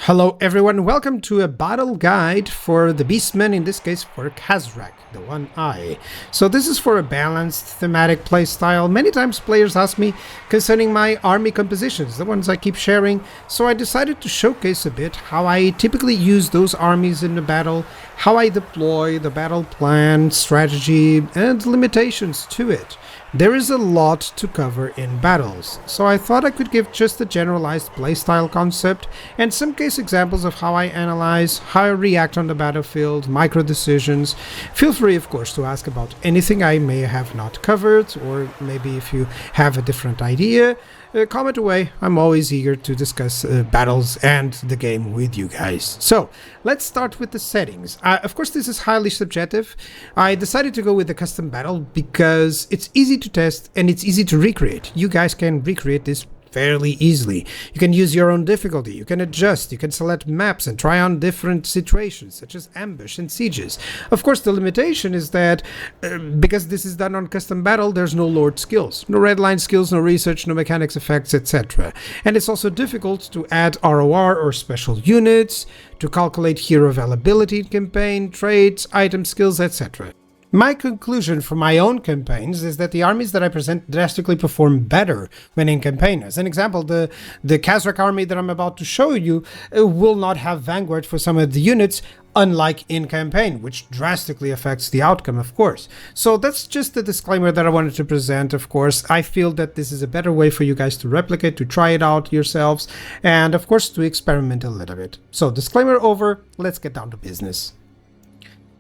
Hello everyone, welcome to a battle guide for the Beastmen, in this case for Khazrak, the one eye. So this is for a balanced thematic playstyle. Many times players ask me concerning my army compositions, the ones I keep sharing, so I decided to showcase a bit how I typically use those armies in the battle, how I deploy the battle plan, strategy, and limitations to it. There is a lot to cover in battles, so I thought I could give just a generalized playstyle concept and some case examples of how I analyze, how I react on the battlefield, micro decisions. Feel free, of course, to ask about anything I may have not covered, or maybe if you have a different idea, comment away. I'm always eager to discuss battles and the game with you guys. So, let's start with the settings. Of course, this is highly subjective. I decided to go with the custom battle because it's easy to test and it's easy to recreate. You guys can recreate this fairly easily. You can use your own difficulty, you can adjust, you can select maps and try on different situations such as ambush and sieges. Of course, the limitation is that because this is done on custom battle, there's no lord skills, no red line skills, no research, no mechanics effects, etc. And it's also difficult to add ROR or special units, to calculate hero availability in campaign, traits, item skills, etc. My conclusion for my own campaigns is that the armies that I present drastically perform better when in campaign. As an example, the Khazrak army that I'm about to show you will not have Vanguard for some of the units, unlike in campaign, which drastically affects the outcome, of course. So that's just the disclaimer that I wanted to present, of course. I feel that this is a better way for you guys to replicate, to try it out yourselves, and of course to experiment a little bit. So disclaimer over, let's get down to business.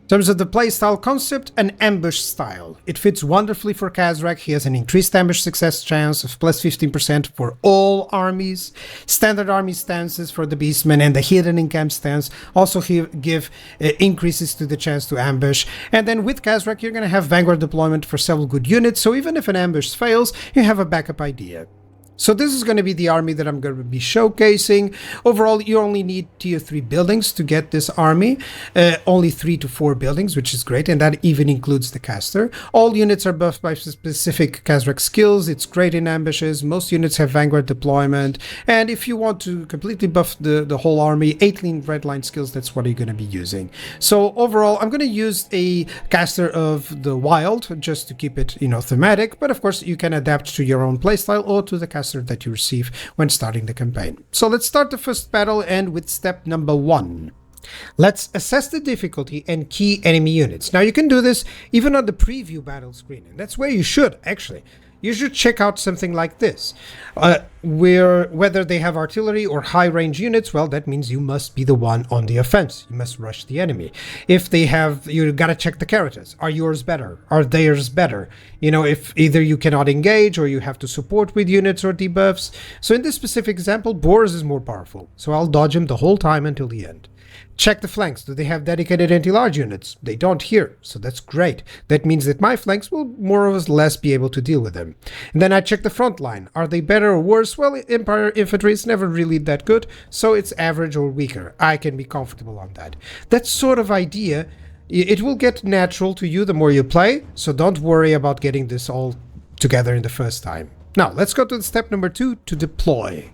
In terms of the playstyle concept, an ambush style. It fits wonderfully for Khazrak. He has an increased ambush success chance of plus 15% for all armies. Standard army stances for the Beastmen and the hidden in-camp stance also give increases to the chance to ambush. And then with Khazrak, you're going to have Vanguard deployment for several good units, so even if an ambush fails, you have a backup idea. So this is going to be the army that I'm going to be showcasing. Overall, you only need tier 3 buildings to get this army. Only 3 to 4 buildings, which is great, and that even includes the caster. All units are buffed by specific Khazrak skills. It's great in ambushes. Most units have Vanguard deployment. And if you want to completely buff the whole army, 8 lean red line skills, that's what you're going to be using. So overall, I'm going to use a caster of the wild, just to keep it, thematic. But of course, you can adapt to your own playstyle or to the caster that you receive when starting the campaign. So let's start the first battle and with step number 1. Let's assess the difficulty and key enemy units. Now you can do this even on the preview battle screen, and that's where you should actually. You should check out something like this. Whether they have artillery or high-range units, well, that means you must be the one on the offense. You must rush the enemy. If they have, you gotta check the characters. Are yours better? Are theirs better? If either you cannot engage or you have to support with units or debuffs. So in this specific example, Boris is more powerful. So I'll dodge him the whole time until the end. Check the flanks. Do they have dedicated anti-large units? They don't here, so that's great. That means that my flanks will more or less be able to deal with them. And then I check the front line. Are they better or worse? Well, Empire infantry is never really that good, so it's average or weaker. I can be comfortable on that. That sort of idea, it will get natural to you the more you play, so don't worry about getting this all together in the first time. Now, let's go to step number 2, to deploy.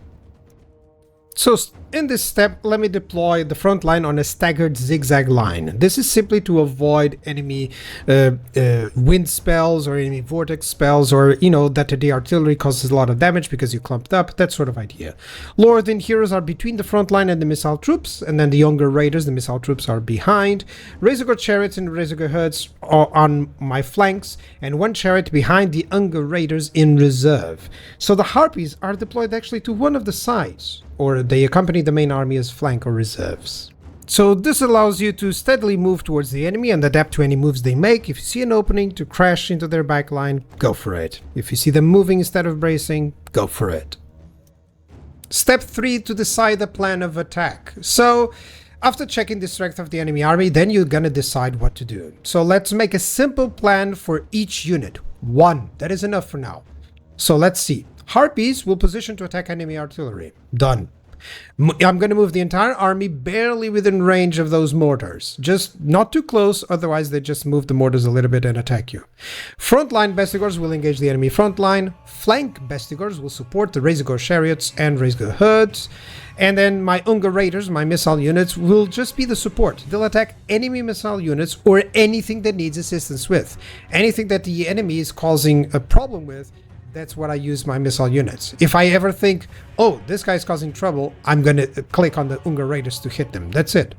So in this step, let me deploy the front line on a staggered zigzag line. This is simply to avoid enemy wind spells or enemy vortex spells, or that the artillery causes a lot of damage because you clumped up, that sort of idea. Lord and heroes are between the front line and the missile troops, and then the younger raiders, the missile troops, are behind. Razorgore chariots and Razorgore herds are on my flanks, and one chariot behind the younger raiders in reserve. So the harpies are deployed actually to one of the sides, or they accompany the main army as flank or reserves. So this allows you to steadily move towards the enemy and adapt to any moves they make. If you see an opening to crash into their backline, go for it. If you see them moving instead of bracing, go for it. Step 3, to decide the plan of attack. So after checking the strength of the enemy army, then you're gonna decide what to do. So let's make a simple plan for each unit. 1, that is enough for now. So let's see. Harpies will position to attack enemy artillery. Done. I'm going to move the entire army barely within range of those mortars. Just not too close, otherwise they just move the mortars a little bit and attack you. Frontline Bestigors will engage the enemy frontline. Flank Bestigors will support the Razorgore chariots and Razorgore hoods. And then my Unga Raiders, my missile units, will just be the support. They'll attack enemy missile units or anything that needs assistance with. Anything that the enemy is causing a problem with, that's what I use my missile units. If I ever think, oh, this guy's causing trouble, I'm going to click on the Unga Raiders to hit them. That's it.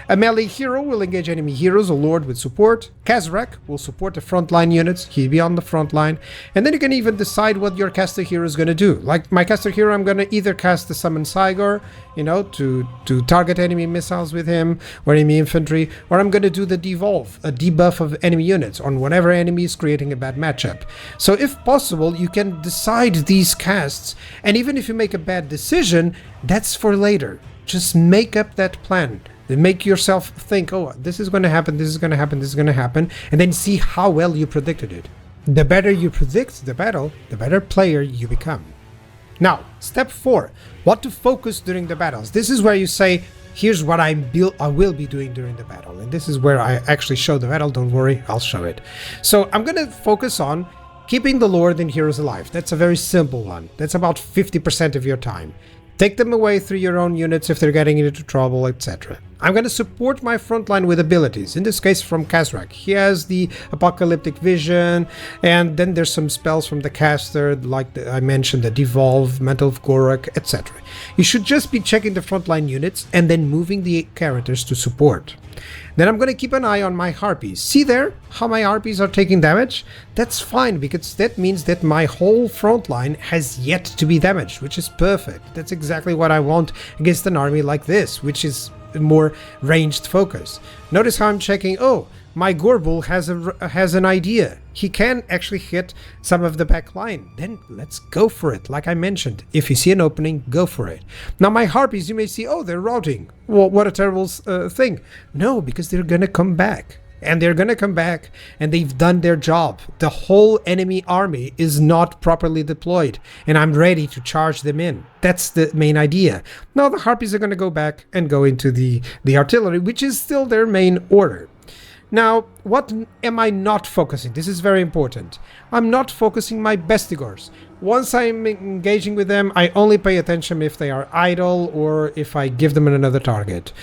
A melee hero will engage enemy heroes, a lord with support. Khazrak will support the frontline units. He'll be on the front line. And then you can even decide what your caster hero is going to do. Like my caster hero, I'm going to either cast the Summon Cygor, you know, to target enemy missiles with him or enemy infantry, or I'm going to do the devolve, a debuff of enemy units on whatever enemy is creating a bad matchup. So if possible, you can decide these casts, and even if you make a bad decision, that's for later. Just make up that plan. Make yourself think, oh, this is going to happen, this is going to happen, this is going to happen, and then see how well you predicted it. The better you predict the battle, the better player you become. Now, step 4, what to focus during the battles. This is where you say, here's what I will be doing during the battle. And this is where I actually show the battle. Don't worry, I'll show it. So I'm going to focus on keeping the Lord and heroes alive. That's a very simple one. That's about 50% of your time. Take them away through your own units if they're getting into trouble, etc. I'm going to support my frontline with abilities, in this case from Khazrak. He has the Apocalyptic Vision, and then there's some spells from the caster, like I mentioned, the Devolve, Mantle of Gorak, etc. You should just be checking the frontline units and then moving the characters to support. Then I'm going to keep an eye on my harpies. See there how my harpies are taking damage? That's fine, because that means that my whole front line has yet to be damaged, which is perfect. That's exactly what I want against an army like this, which is more ranged focus. Notice how I'm checking, oh, my Gorbul has an idea. He can actually hit some of the back line. Then let's go for it. Like I mentioned, if you see an opening, go for it. Now my harpies, you may see, oh, they're routing. Well, what a terrible thing. No, because they're gonna come back. And they're gonna come back, and they've done their job. The whole enemy army is not properly deployed, and I'm ready to charge them in. That's the main idea. Now the harpies are gonna go back and go into the artillery, which is still their main order. Now, what am I not focusing? This is very important. I'm not focusing my Bestigors. Once I'm engaging with them, I only pay attention if they are idle or if I give them another target.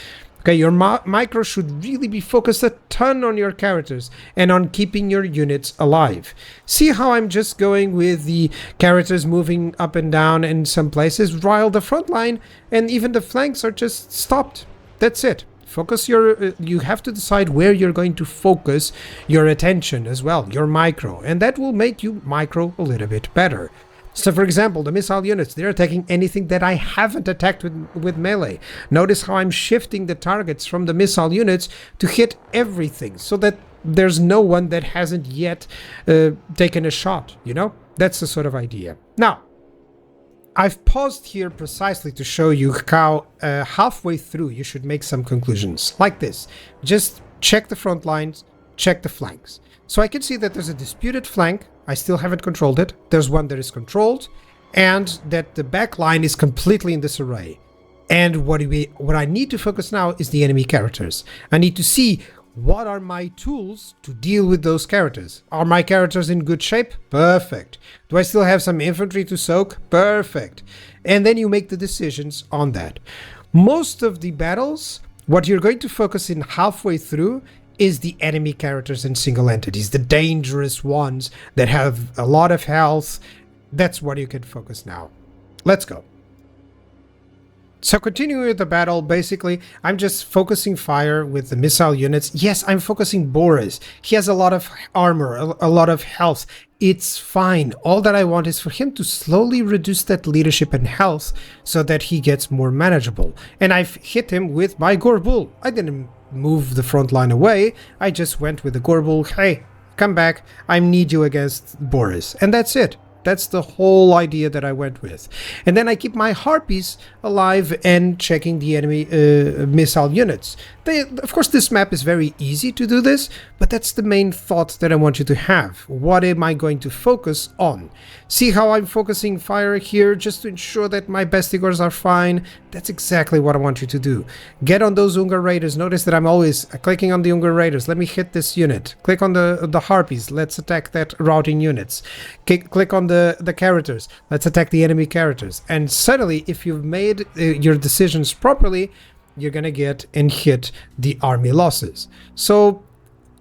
Okay, your micro should really be focused a ton on your characters and on keeping your units alive. See how I'm just going with the characters moving up and down in some places, while the front line and even the flanks are just stopped. That's it. Focus you have to decide where you're going to focus your attention as well, your micro, and that will make you micro a little bit better. So for example, the missile units, they're attacking anything that I haven't attacked with melee. Notice how I'm shifting the targets from the missile units to hit everything, so that there's no one that hasn't yet taken a shot, you know? That's the sort of idea. Now, I've paused here precisely to show you how halfway through you should make some conclusions, like this. Just check the front lines, check the flanks. So I can see that there's a disputed flank. I still haven't controlled it. There's one that is controlled, and that the back line is completely in disarray. And what I need to focus now is the enemy characters. I need to see what are my tools to deal with those characters. Are my characters in good shape? Perfect. Do I still have some infantry to soak? Perfect. And then you make the decisions on that. Most of the battles, what you're going to focus in halfway through is the enemy characters and single entities, the dangerous ones that have a lot of health. That's what you can focus now. Let's go. So continuing with the battle, basically, I'm just focusing fire with the missile units. Yes, I'm focusing Boris. He has a lot of armor, a lot of health. It's fine. All that I want is for him to slowly reduce that leadership and health so that he gets more manageable. And I've hit him with my Gorbul. I didn't move the front line away. I just went with the Gorbul. Hey, come back. I need you against Boris. And that's it. That's the whole idea that I went with. And then I keep my harpies alive and checking the enemy missile units. Of course, this map is very easy to do this, but that's the main thought that I want you to have. What am I going to focus on? See how I'm focusing fire here just to ensure that my Bestigors are fine? That's exactly what I want you to do. Get on those Ungar Raiders. Notice that I'm always clicking on the Ungar Raiders. Let me hit this unit. Click on the harpies. Let's attack that routing units. Click on the characters. Let's attack the enemy characters. And suddenly, if you've made your decisions properly, you're gonna get and hit the army losses. So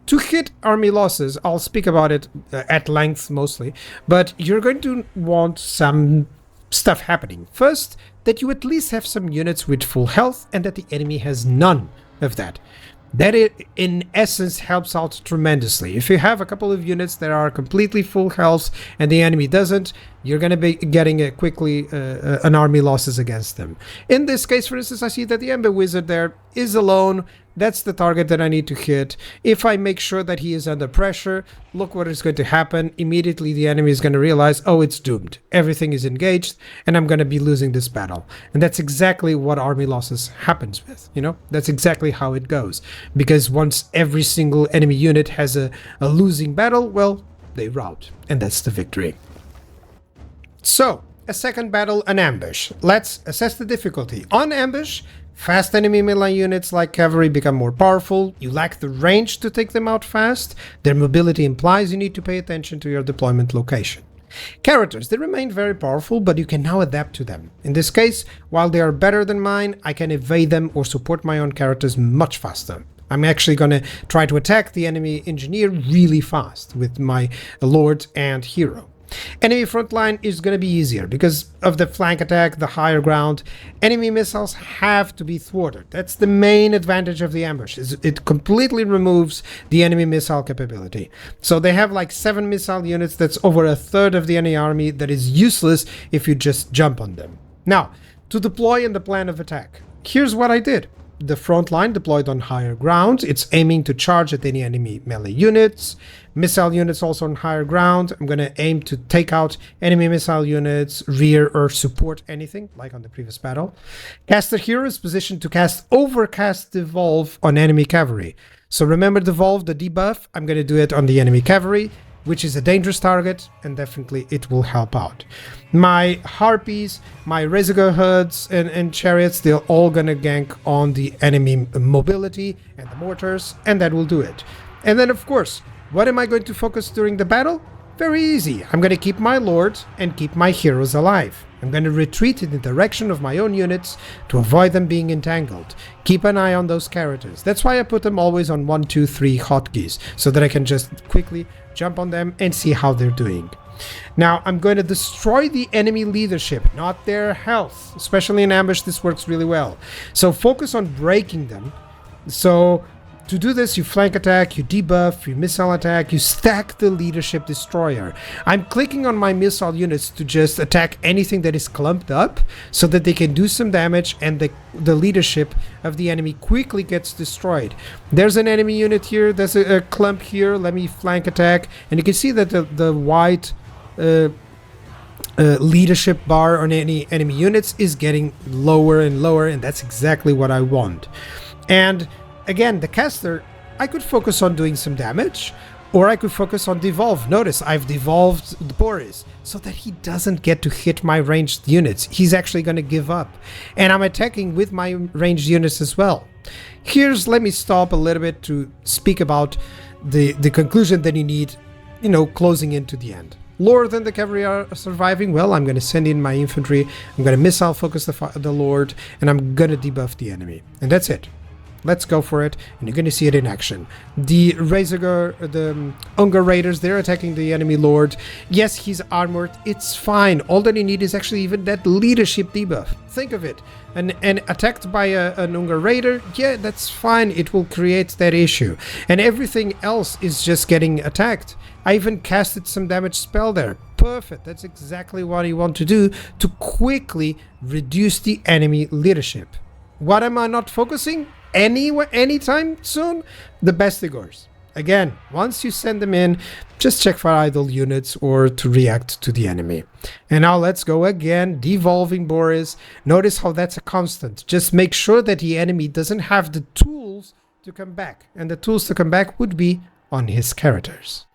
to hit army losses, I'll speak about it at length mostly, but you're going to want some stuff happening. First, that you at least have some units with full health and that the enemy has none of that. That in essence helps out tremendously. If you have a couple of units that are completely full health and the enemy doesn't, you're going to be getting quickly an army losses against them. In this case, for instance, I see that the Ember Wizard there is alone. That's the target that I need to hit. If I make sure that he is under pressure, look what is going to happen. Immediately the enemy is going to realize, oh, it's doomed. Everything is engaged and I'm going to be losing this battle. And that's exactly what army losses happens with, you know? That's exactly how it goes. Because once every single enemy unit has a losing battle, well, they rout. And that's the victory. So, a second battle, an ambush. Let's assess the difficulty. On ambush, fast enemy melee units like cavalry become more powerful. You lack the range to take them out fast. Their mobility implies you need to pay attention to your deployment location. Characters, they remain very powerful, but you can now adapt to them. In this case, while they are better than mine, I can evade them or support my own characters much faster. I'm actually going to try to attack the enemy engineer really fast with my lord and hero. Enemy frontline is going to be easier because of the flank attack, the higher ground. Enemy missiles have to be thwarted. That's the main advantage of the ambush. It completely removes the enemy missile capability. So they have like 7 missile units. That's over a third of the enemy army that is useless if you just jump on them. Now, to deploy in the plan of attack. Here's what I did. The front line deployed on higher ground. It's aiming to charge at any enemy melee units. Missile units also on higher ground. I'm going to aim to take out enemy missile units, rear or support anything, like on the previous battle. Caster hero is positioned to cast Overcast Devolve on enemy cavalry. So remember Devolve, the debuff. I'm going to do it on the enemy cavalry, which is a dangerous target, and definitely it will help out. My harpies, my Reziger herds and chariots, they're all gonna gank on the enemy mobility and the mortars, and that will do it. And then of course, what am I going to focus during the battle? Very easy. I'm going to keep my lord and keep my heroes alive. I'm going to retreat in the direction of my own units to avoid them being entangled. Keep an eye on those characters. That's why I put them always on 1, 2, 3 hotkeys, so that I can just quickly jump on them and see how they're doing. Now, I'm going to destroy the enemy leadership, not their health. Especially in ambush, this works really well. So focus on breaking them. So to do this, you flank attack, you debuff, you missile attack, you stack the leadership destroyer. I'm clicking on my missile units to just attack anything that is clumped up so that they can do some damage and the leadership of the enemy quickly gets destroyed. There's an enemy unit here, there's a clump here, let me flank attack, and you can see that the white leadership bar on any enemy units is getting lower and lower, and that's exactly what I want. And again, the caster, I could focus on doing some damage, or I could focus on devolve. Notice I've devolved the Boris so that he doesn't get to hit my ranged units. He's actually going to give up. And I'm attacking with my ranged units as well. Let me stop a little bit to speak about the conclusion that you need, closing into the end. Lord and the cavalry are surviving. Well, I'm going to send in my infantry. I'm going to missile focus the Lord, and I'm going to debuff the enemy. And that's it. Let's go for it, and you're going to see it in action. The Ungar Raiders, they're attacking the enemy lord. Yes, he's armored. It's fine. All that you need is actually even that leadership debuff. Think of it. And attacked by an Ungar Raider, yeah, that's fine. It will create that issue. And everything else is just getting attacked. I even casted some damage spell there. Perfect. That's exactly what you want to do to quickly reduce the enemy leadership. What am I not focusing? Anytime soon? The Bestigors. Again, once you send them in, just check for idle units or to react to the enemy. And now let's go again, devolving Boris. Notice how that's a constant. Just make sure that the enemy doesn't have the tools to come back, and the tools to come back would be on his characters.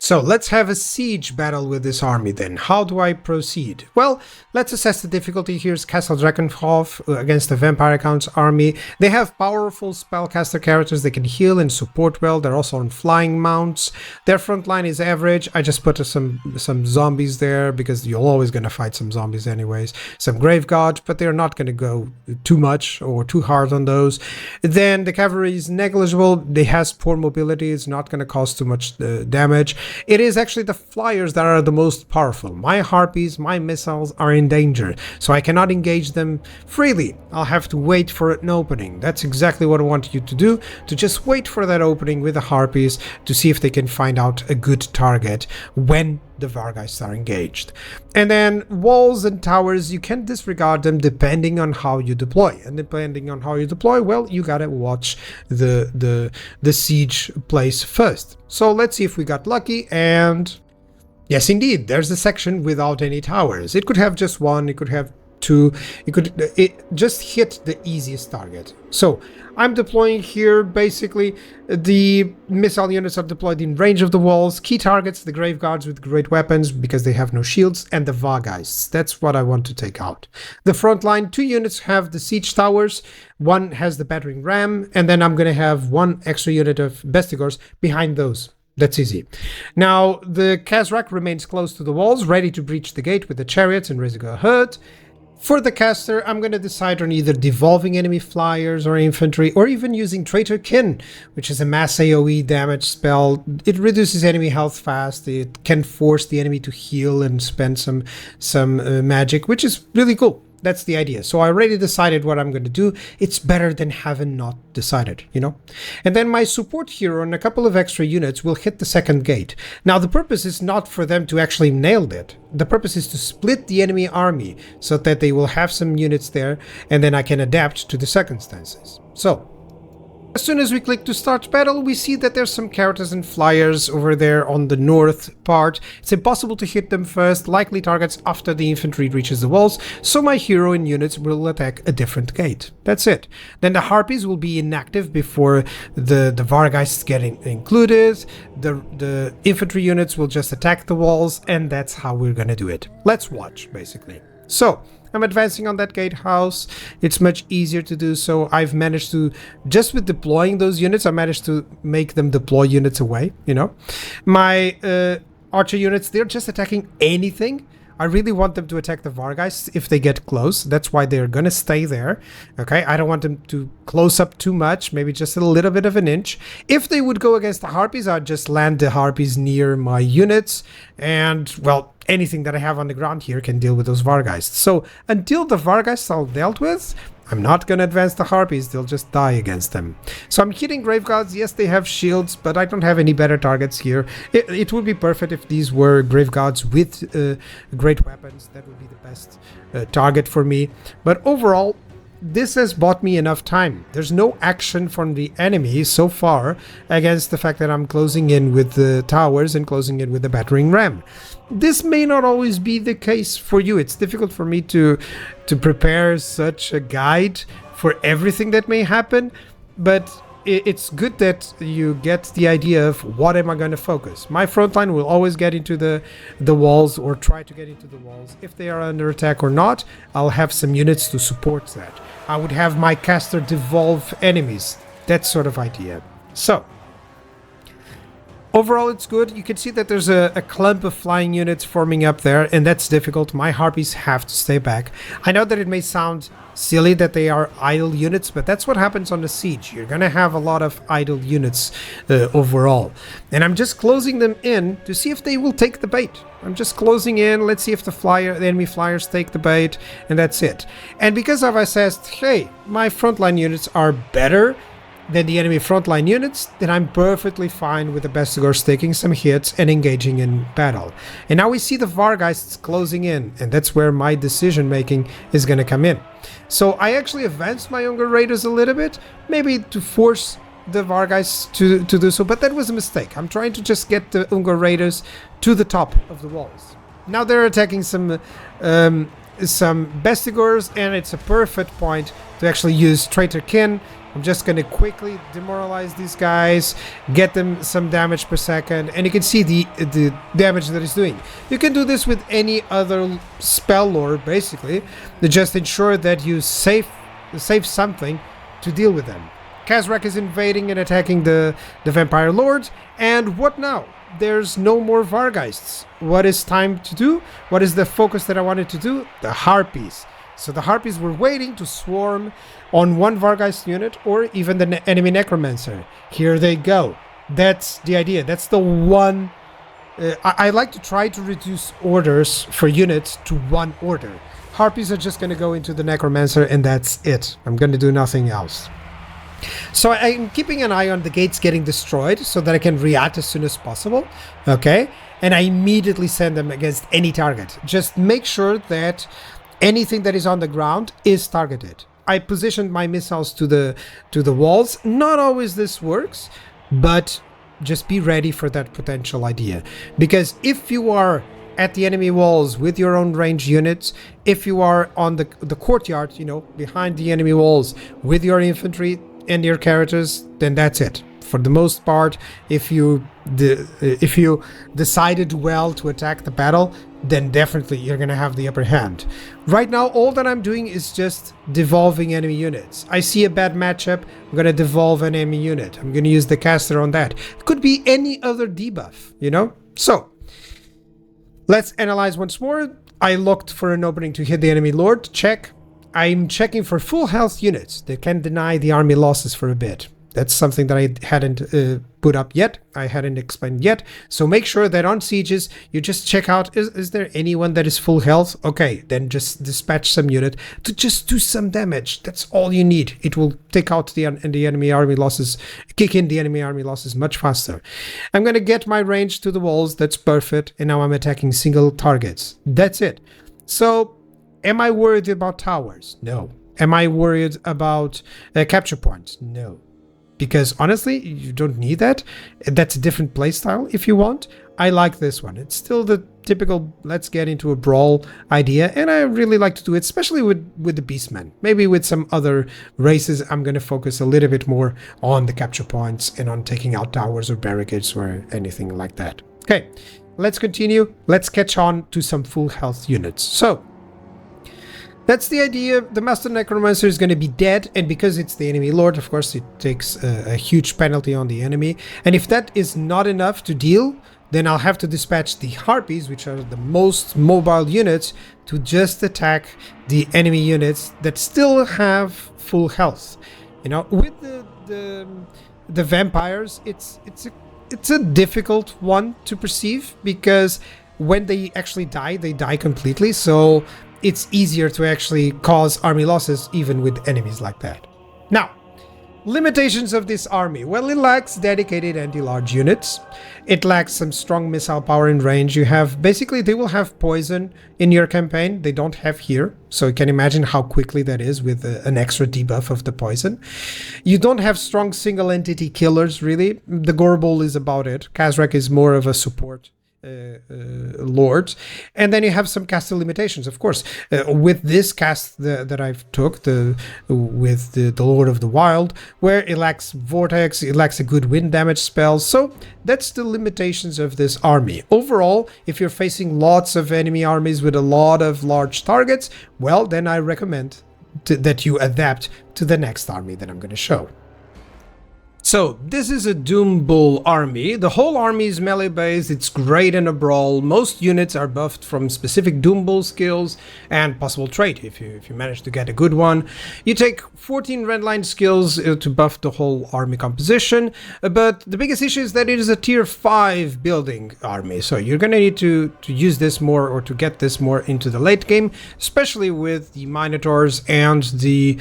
So let's have a siege battle with this army then. How do I proceed? Well, let's assess the difficulty. Here's Castle Drakenhof against the Vampire Count's army. They have powerful spellcaster characters. They can heal and support well. They're also on flying mounts. Their front line is average. I just put some zombies there because you're always going to fight some zombies anyways. Some grave guards, but they're not going to go too much or too hard on those. Then the cavalry is negligible. They has poor mobility. It's not going to cause too much damage. It is actually the flyers that are the most powerful. My harpies, my missiles are in danger, so I cannot engage them freely. I'll have to wait for an opening. That's exactly what I want you to do, to just wait for that opening with the harpies to see if they can find out a good target when the Vargeists are engaged. And then walls and towers, you can disregard them depending on how you deploy. And depending on how you deploy, well, you gotta watch the siege place first. So let's see if we got lucky, and yes, indeed, there's a section without any towers. It could have just one, it could have two, it just hit the easiest target. So I'm deploying here. Basically the missile units are deployed in range of the walls. Key targets, the grave guards with great weapons because they have no shields, and the Vargeists. That's what I want to take out. The front line, 2 units have the siege towers, 1 has the battering ram, and then I'm going to have 1 extra unit of bestigors behind those. That's easy. Now the Khazrak remains close to the walls, ready to breach the gate with the chariots and Reziger herd. For the caster, I'm going to decide on either devolving enemy flyers or infantry, or even using Traitor Kin, which is a mass AoE damage spell. It reduces enemy health fast. It can force the enemy to heal and spend some magic, which is really cool. That's the idea. So I already decided what I'm going to do. It's better than having not decided, you know? And then my support hero and a couple of extra units will hit the second gate. Now, the purpose is not for them to actually nail it. The purpose is to split the enemy army so that they will have some units there, and then I can adapt to the circumstances. So as soon as we click to start battle, we see that there's some characters and flyers over there on the north part. It's impossible to hit them first, likely targets after the infantry reaches the walls, so my hero and units will attack a different gate. That's it. Then the harpies will be inactive before the Vargeists get included. The infantry units will just attack the walls, and that's how we're gonna do it. Let's watch, basically. So I'm advancing on that gatehouse. It's much easier to do so. I've managed to, just with deploying those units, I managed to make them deploy units away, you know. My archer units, they're just attacking anything. I really want them to attack the Vargeists if they get close. That's why they're gonna stay there. Okay, I don't want them to close up too much, maybe just a little bit of an inch. If they would go against the Harpies, I'd just land the Harpies near my units, and, well, anything that I have on the ground here can deal with those Vargeists. So until the Vargeists are dealt with, I'm not going to advance the Harpies, they'll just die against them. So I'm hitting Grave Guards. Yes, they have shields, but I don't have any better targets here. It would be perfect if these were Grave Guards with great weapons. That would be the best target for me. But overall, this has bought me enough time. There's no action from the enemy so far against the fact that I'm closing in with the towers and closing in with the battering ram. This may not always be the case for you. It's difficult for me to prepare such a guide for everything that may happen, but it's good that you get the idea of what am I going to focus. My front line will always get into the walls, or try to get into the walls. If they are under attack or not, I'll have some units to support that. I would have my caster devolve enemies, that sort of idea. So overall, it's good. You can see that there's a clump of flying units forming up there, and that's difficult. My harpies have to stay back. I know that it may sound silly that they are idle units, but that's what happens on the siege. You're gonna have a lot of idle units overall. And I'm just closing them in to see if they will take the bait. I'm just closing in. Let's see if the enemy flyers take the bait, and that's it. And because I've assessed, hey, my frontline units are better than the enemy frontline units, then I'm perfectly fine with the Bestigors taking some hits and engaging in battle. And now we see the Vargeists closing in, and that's where my decision making is going to come in. So I actually advanced my younger raiders a little bit, maybe to force the Vargas to do so, but that was a mistake. I'm trying to just get the Ungor Raiders to the top of the walls. Now they're attacking some Bestigors, and it's a perfect point to actually use Traitor Kin. I'm just going to quickly demoralize these guys, get them some damage per second, and you can see the damage that it's doing. You can do this with any other spell lord, basically, to just ensure that you save something to deal with them. Khazrak is invading and attacking the Vampire Lord, and what now? There's no more Vargeists. What is time to do? What is the focus that I wanted to do? The Harpies. So the Harpies were waiting to swarm on one Vargeist unit or even the enemy Necromancer. Here they go. That's the idea. That's the one... I like to try to reduce orders for units to one order. Harpies are just going to go into the Necromancer and that's it. I'm going to do nothing else. So I'm keeping an eye on the gates getting destroyed so that I can react as soon as possible. Okay? And I immediately send them against any target. Just make sure that anything that is on the ground is targeted. I positioned my missiles to the walls. Not always this works, but just be ready for that potential idea. Because if you are at the enemy walls with your own range units, if you are on the courtyard, you know, behind the enemy walls with your infantry and your characters, then that's it. For the most part, if you decided well to attack the battle, then definitely you're gonna have the upper hand. Right now, all that I'm doing is just devolving enemy units. I see a bad matchup, I'm gonna devolve an enemy unit. I'm gonna use the caster on that. It could be any other debuff, you know? So, let's analyze once more. I looked for an opening to hit the enemy lord, check. I'm checking for full health units that can deny the army losses for a bit. That's something that I hadn't put up yet. I hadn't explained yet. So make sure that on sieges, you just check out, is there anyone that is full health? Okay, then just dispatch some unit to just do some damage. That's all you need. It will take out the enemy army losses, kick in the enemy army losses much faster. I'm going to get my range to the walls. That's perfect. And now I'm attacking single targets. That's it. So am I worried about towers? No. Am I worried about capture points? No. Because honestly, you don't need that. That's a different playstyle if you want. I like this one. It's still the typical let's get into a brawl idea, and I really like to do it, especially with the Beastmen. Maybe with some other races, I'm going to focus a little bit more on the capture points and on taking out towers or barricades or anything like that. Okay, let's continue. Let's catch on to some full health units. So, that's the idea. The Master Necromancer is going to be dead, and because it's the enemy lord, of course, it takes a huge penalty on the enemy. And if that is not enough to deal, then I'll have to dispatch the Harpies, which are the most mobile units, to just attack the enemy units that still have full health. You know, with the vampires, it's a difficult one to perceive, because when they actually die, they die completely. So it's easier to actually cause army losses even with enemies like that. Now, limitations of this army. Well, it lacks dedicated anti-large units. It lacks some strong missile power and range. You have, basically, they will have poison in your campaign. They don't have here. So you can imagine how quickly that is with an extra debuff of the poison. You don't have strong single entity killers, really. The Gorbol is about it. Khazrak is more of a support lords, and then you have some caster limitations, of course. With this cast that I've took, with the Lord of the Wild, where it lacks vortex, it lacks a good wind damage spell. So that's the limitations of this army. Overall, if you're facing lots of enemy armies with a lot of large targets, well, then I recommend that you adapt to the next army that I'm going to show. So, this is a Doom Bull army. The whole army is melee based, it's great in a brawl. Most units are buffed from specific Doom Bull skills and possible trait if you manage to get a good one. You take 14 red line skills to buff the whole army composition, but the biggest issue is that it is a tier 5 building army, so you're gonna need to use this more, or to get this more into the late game, especially with the Minotaurs and the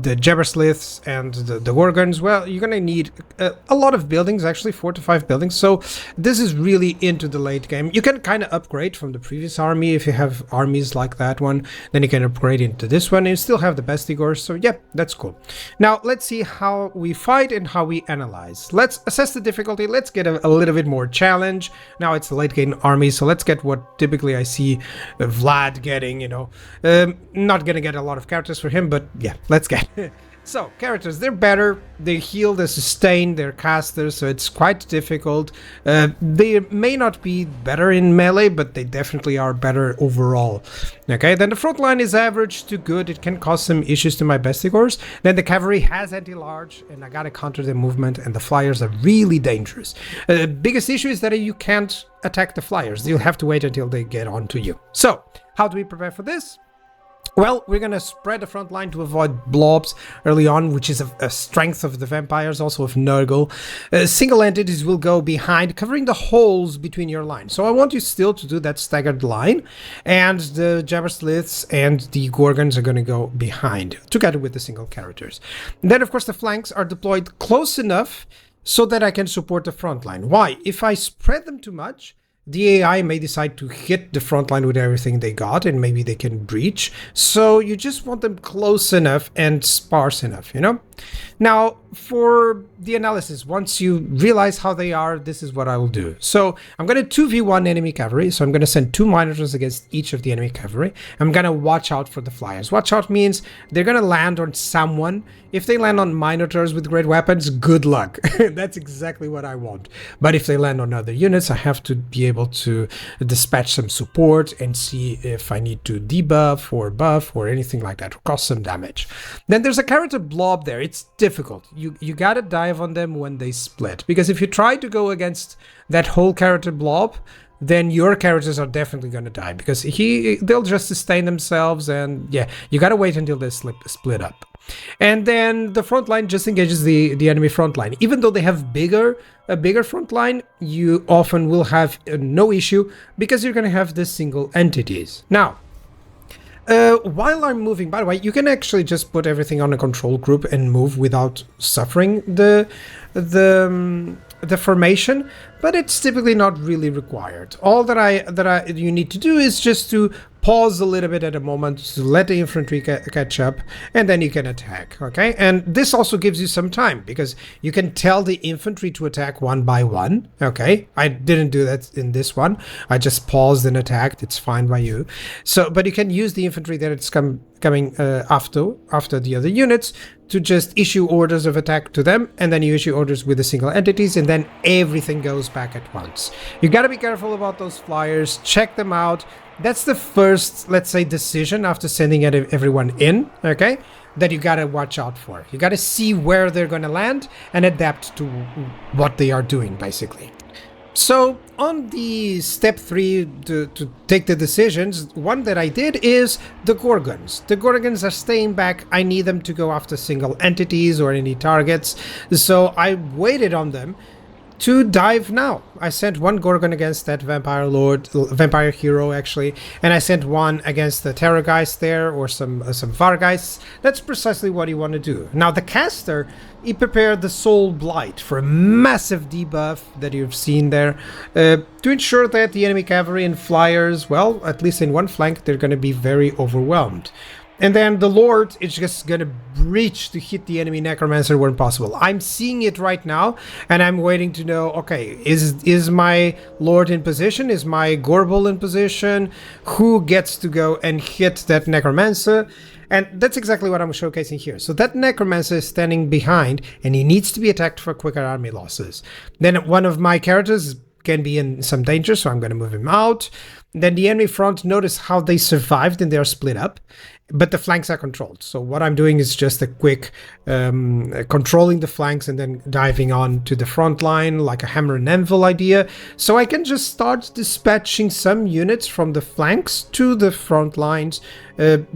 Jabbersliths and the Gorgons, well, you're gonna need a lot of buildings, actually 4 to 5 buildings. So this is really into the late game. You can kind of upgrade from the previous army if you have armies like that one. Then you can upgrade into this one and you still have the Bestigors. So yeah, that's cool. Now let's see how we fight and how we analyze. Let's assess the difficulty. Let's get a little bit more challenge. Now it's the late game army, so let's get what typically I see Vlad getting, you know. Not gonna get a lot of characters for him, but yeah, let's get. So, characters, they're better, they heal, they sustain, they're casters, so it's quite difficult. They may not be better in melee, but they definitely are better overall. Okay, then the front line is average to good, it can cause some issues to my Bestigors. Then the cavalry has anti-large, and I gotta counter the movement, and the flyers are really dangerous. The biggest issue is that you can't attack the flyers, you'll have to wait until they get onto you. So, how do we prepare for this? Well, we're going to spread the front line to avoid blobs early on, which is a strength of the vampires, also of Nurgle. Single entities will go behind, covering the holes between your lines. So I want you still to do that staggered line, and the Jabbersliths and the Gorgons are going to go behind, together with the single characters. And then, of course, the flanks are deployed close enough so that I can support the front line. Why? If I spread them too much, the AI may decide to hit the front line with everything they got, and maybe they can breach. So you just want them close enough and sparse enough, you know? Now, for the analysis, once you realize how they are, this is what I will do. So I'm going to 2v1 enemy cavalry. So I'm going to send 2 Minotaurs against each of the enemy cavalry. I'm going to watch out for the flyers. Watch out means they're going to land on someone. If they land on Minotaurs with great weapons, good luck. That's exactly what I want. But if they land on other units, I have to be able to dispatch some support and see if I need to debuff or buff or anything like that, or cause some damage. Then there's a character blob there. It's difficult. You gotta dive on them when they split, because if you try to go against that whole character blob, then your characters are definitely gonna die, because they'll just sustain themselves, and yeah, you gotta wait until they split up. And then the front line just engages the enemy front line. Even though they have a bigger front line, you often will have no issue, because you're gonna have the single entities. Now, while I'm moving, by the way, you can actually just put everything on a control group and move without suffering the formation, but it's typically not really required. All that you need to do is just to pause a little bit at a moment to let the infantry catch up, and then you can attack, okay? And this also gives you some time, because you can tell the infantry to attack one by one, okay? I didn't do that in this one. I just paused and attacked. It's fine by you. So, but you can use the infantry that it's coming after the other units to just issue orders of attack to them, and then you issue orders with the single entities, and then everything goes back at once. You gotta be careful about those flyers. Check them out. That's the first, let's say, decision after sending everyone in, okay, that you gotta watch out for. You gotta see where they're gonna land and adapt to what they are doing, basically. So on the step 3 to take the decisions, one that I did is the Gorgons. The Gorgons are staying back. I need them to go after single entities or any targets, so I waited on them to dive now. I sent one Gorgon against that vampire hero actually, and I sent one against the Terrorgeist there, or some Vargeists. That's precisely what you want to do. Now the caster, he prepared the Soul Blight for a massive debuff that you've seen there, to ensure that the enemy cavalry and flyers, well, at least in one flank, they're going to be very overwhelmed. And then the Lord is just gonna breach to hit the enemy Necromancer when possible. I'm seeing it right now, and I'm waiting to know, okay, is my Lord in position? Is my Gorbel in position? Who gets to go and hit that Necromancer? And that's exactly what I'm showcasing here. So that Necromancer is standing behind, and he needs to be attacked for quicker army losses. Then one of my characters can be in some danger, so I'm going to move him out. Then the enemy front, notice how they survived and they are split up, but the flanks are controlled. So what I'm doing is just a quick controlling the flanks and then diving on to the front line like a hammer and anvil idea. So I can just start dispatching some units from the flanks to the front lines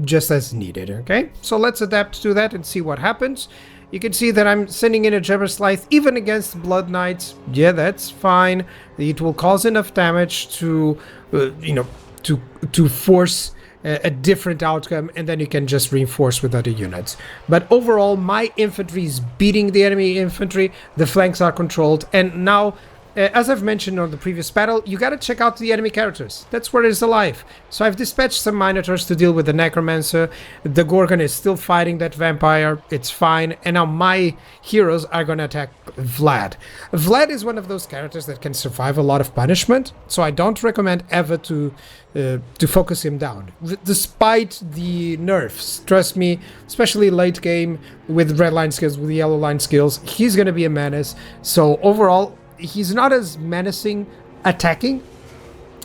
just as needed, okay? So let's adapt to that and see what happens. You can see that I'm sending in a Jabberslith even against Blood Knights. Yeah, that's fine. It will cause enough damage to, to force a different outcome, and then you can just reinforce with other units. But overall, my infantry is beating the enemy infantry, the flanks are controlled, and now, as I've mentioned on the previous battle, you gotta check out the enemy characters. That's where it's alive. So I've dispatched some Minotaurs to deal with the Necromancer. The Gorgon is still fighting that Vampire. It's fine. And now my heroes are gonna attack Vlad. Vlad is one of those characters that can survive a lot of punishment, so I don't recommend ever to focus him down. Despite the nerfs, trust me, especially late game with red line skills, with yellow line skills, he's gonna be a menace. So overall, he's not as menacing attacking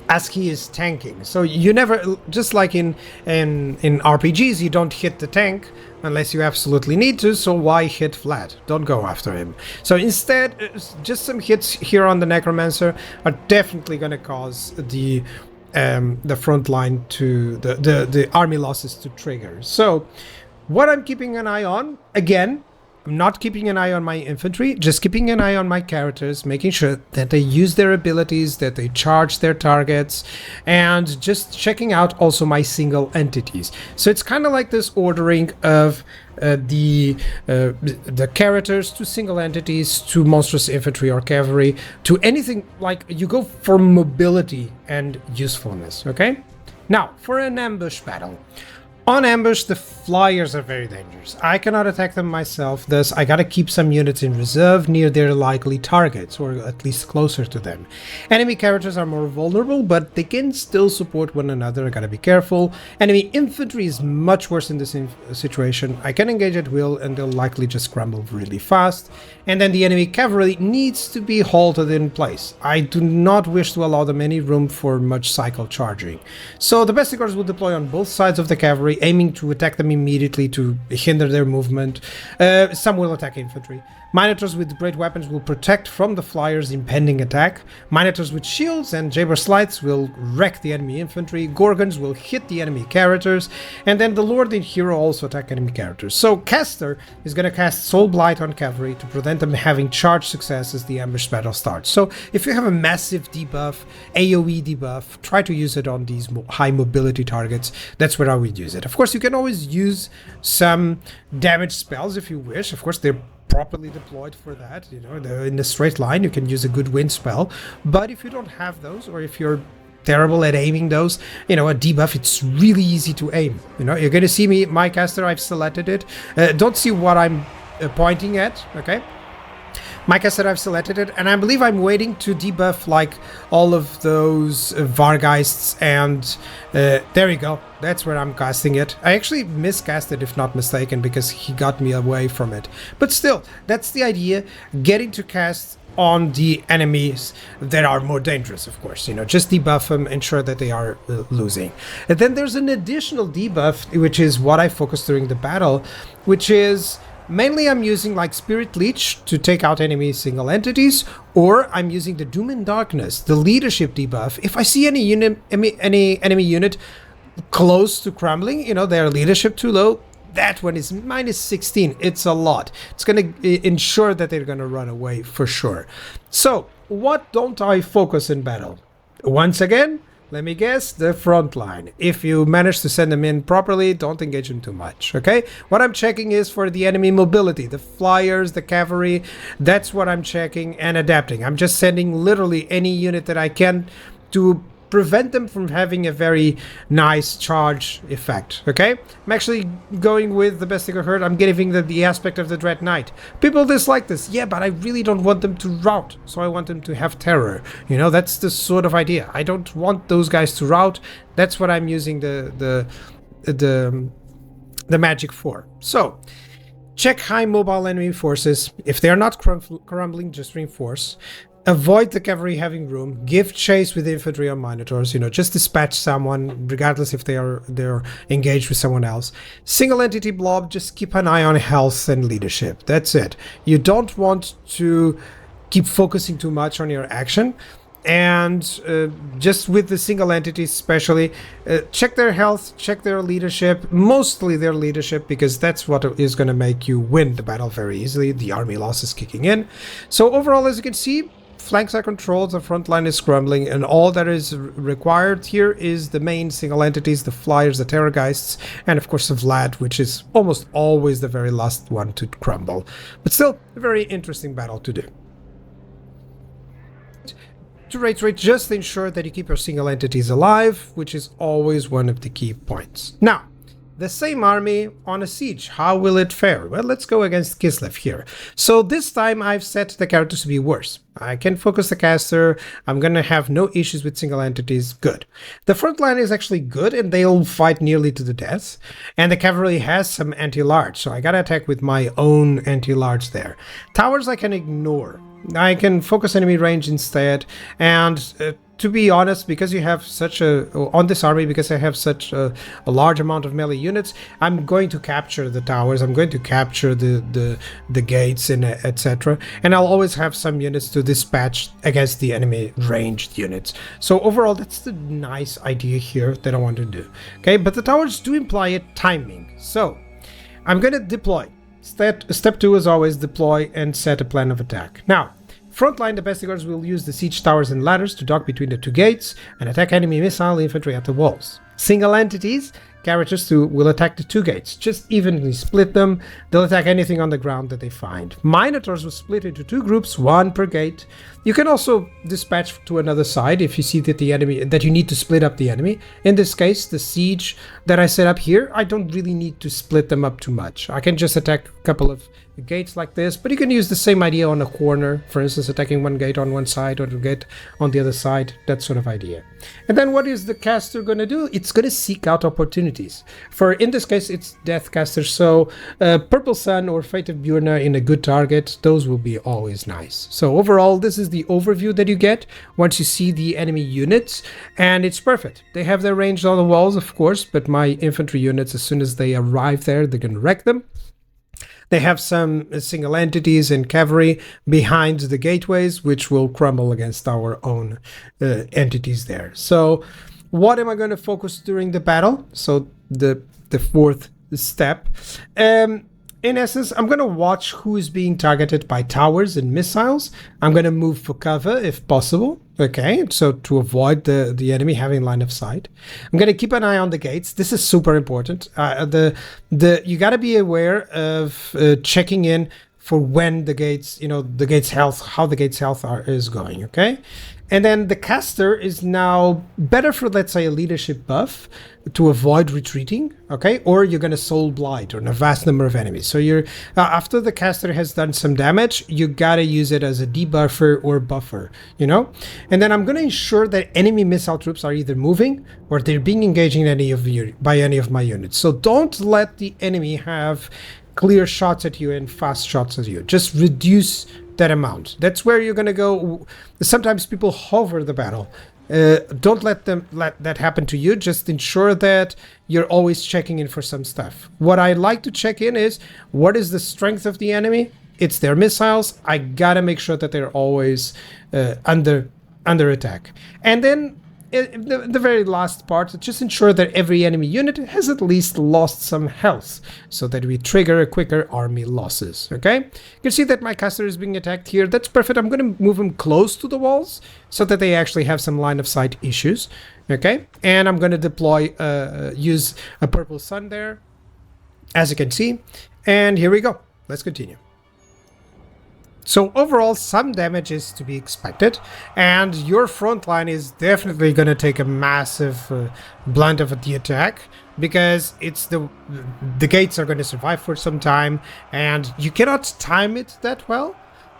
as he is tanking. So you never, just like in RPGs, you don't hit the tank unless you absolutely need to, so why hit Vlad? Don't go after him. So instead, just some hits here on the Necromancer are definitely going to cause the front line to, the army losses to trigger. So what I'm keeping an eye on, again, I'm not keeping an eye on my infantry, just keeping an eye on my characters, making sure that they use their abilities, that they charge their targets, and just checking out also my single entities. So it's kind of like this ordering of the characters to single entities, to monstrous infantry or cavalry, to anything, like you go for mobility and usefulness, okay? Now, for an ambush battle. On ambush, the flyers are very dangerous. I cannot attack them myself, thus I gotta keep some units in reserve near their likely targets, or at least closer to them. Enemy characters are more vulnerable, but they can still support one another, I gotta be careful. Enemy infantry is much worse in this situation. I can engage at will, and they'll likely just scramble really fast. And then the enemy cavalry needs to be halted in place. I do not wish to allow them any room for much cycle charging. So the Bestigors will deploy on both sides of the cavalry, aiming to attack them immediately to hinder their movement. Some will attack infantry. Minotaurs with great weapons will protect from the flyers' impending attack. Minotaurs with shields and Jaber Slides will wreck the enemy infantry. Gorgons will hit the enemy characters. And then the Lord and Hero also attack enemy characters. So Caster is going to cast Soul Blight on cavalry to prevent them having charge success as the ambush battle starts. So if you have a massive debuff, AoE debuff, try to use it on these high mobility targets. That's where I would use it. Of course, you can always use some damage spells if you wish. Of course, they're properly deployed for that, you know, in the straight line you can use a good wind spell, but if you don't have those, or if you're terrible at aiming those, you know, a debuff, it's really easy to aim. You know, you're gonna see me, my caster, I've selected it. Don't see what I'm pointing at, okay? My caster, I've selected it, and I believe I'm waiting to debuff like all of those Vargeists, and there we go. That's where I'm casting it. I actually miscast it, if not mistaken, because he got me away from it. But still, that's the idea, getting to cast on the enemies that are more dangerous, of course. You know, just debuff them, ensure that they are losing. And then there's an additional debuff, which is what I focused during the battle, which is mainly I'm using like Spirit Leech to take out enemy single entities, or I'm using the Doom and Darkness, the leadership debuff. If I see any enemy unit close to crumbling, you know, their leadership too low, that one is minus 16. It's a lot. It's going to ensure that they're going to run away for sure. So what don't I focus in battle? Once again, let me guess, the front line. If you manage to send them in properly, don't engage them too much, okay? What I'm checking is for the enemy mobility, the flyers, the cavalry. That's what I'm checking and adapting. I'm just sending literally any unit that I can to prevent them from having a very nice charge effect, okay? I'm actually going with the Bestigar Herd. I'm giving them the aspect of the Dread Knight. People dislike this, yeah, but I really don't want them to rout, so I want them to have terror. You know, that's the sort of idea. I don't want those guys to rout. That's what I'm using the magic for. So, check high mobile enemy forces. If they're not crumbling, just reinforce. Avoid the cavalry having room. Give chase with infantry or minotaurs. You know, just dispatch someone, regardless if they're engaged with someone else. Single entity blob. Just keep an eye on health and leadership. That's it. You don't want to keep focusing too much on your action. And just with the single entities especially, check their health, check their leadership, mostly their leadership, because that's what is going to make you win the battle very easily. The army loss is kicking in. So overall, as you can see, flanks are controlled, the front line is crumbling, and all that is required here is the main single entities, the flyers, the terrorgeists, and of course the Vlad, which is almost always the very last one to crumble. But still, a very interesting battle to do. To rate, just ensure that you keep your single entities alive, which is always one of the key points. Now, the same army on a siege, how will it fare? Well, let's go against Kislev here. So this time I've set the characters to be worse. I can focus the caster, I'm gonna have no issues with single entities, good. The front line is actually good and they'll fight nearly to the death. And the cavalry has some anti-large, so I gotta attack with my own anti-large there. Towers I can ignore. I can focus enemy range instead, and to be honest, because you have such on this army, because I have such a large amount of melee units, I'm going to capture the towers, I'm going to capture the gates and etc. And I'll always have some units to dispatch against the enemy ranged units. So overall, that's the nice idea here that I want to do. Okay, but the towers do imply a timing. So I'm going to deploy. Step 2 is always deploy and set a plan of attack. Now, frontline, the Bestigors will use the siege towers and ladders to dock between the two gates and attack enemy missile infantry at the walls. Single entities, characters will attack the two gates, just evenly split them. They'll attack anything on the ground that they find. Minotaurs will split into two groups, one per gate. You can also dispatch to another side if you see that you need to split up the enemy. In this case, the siege that I set up here, I don't really need to split them up too much. I can just attack a couple of gates like this, but you can use the same idea on a corner, for instance, attacking one gate on one side or a gate on the other side, that sort of idea. And then what is the caster going to do? It's going to seek out opportunities. In this case, it's Death Caster, so Purple Sun or Fate of Bjorna in a good target, those will be always nice. So overall, this is the overview that you get once you see the enemy units, and it's perfect. They have their range on the walls, of course, but my infantry units, as soon as they arrive there, they're going to wreck them. They have some single entities and cavalry behind the gateways, which will crumble against our own entities there. So what am I going to focus during the battle? So the fourth step. In essence, I'm going to watch who is being targeted by towers and missiles. I'm going to move for cover if possible. Okay, so to avoid the enemy having line of sight. I'm going to keep an eye on the gates. This is super important. You got to be aware of checking in for when the gates, the gate's health, how the gate's health is going, okay? And then the caster is now better for, let's say, a leadership buff to avoid retreating, okay? Or you're going to soul blight on a vast number of enemies. So you're after the caster has done some damage, you got to use it as a debuffer or buffer, And then I'm going to ensure that enemy missile troops are either moving or they're being engaged by any of my units. So don't let the enemy have clear shots at you and fast shots at you. Just reduce that amount. That's where you're going to go. Sometimes people hover the battle. Don't let that happen to you. Just ensure that you're always checking in for some stuff. What I like to check in is, what is the strength of the enemy? It's their missiles. I gotta make sure that they're always under attack. And then the very last part, just ensure that every enemy unit has at least lost some health, so that we trigger a quicker army losses, okay? You can see that my caster is being attacked here. That's perfect. I'm going to move them close to the walls so that they actually have some line of sight issues, okay? And I'm going to deploy, use a Purple Sun there, as you can see. And here we go. Let's continue. So overall, some damage is to be expected, and your front line is definitely going to take a massive blunt of the attack, because it's the gates are going to survive for some time, and you cannot time it that well.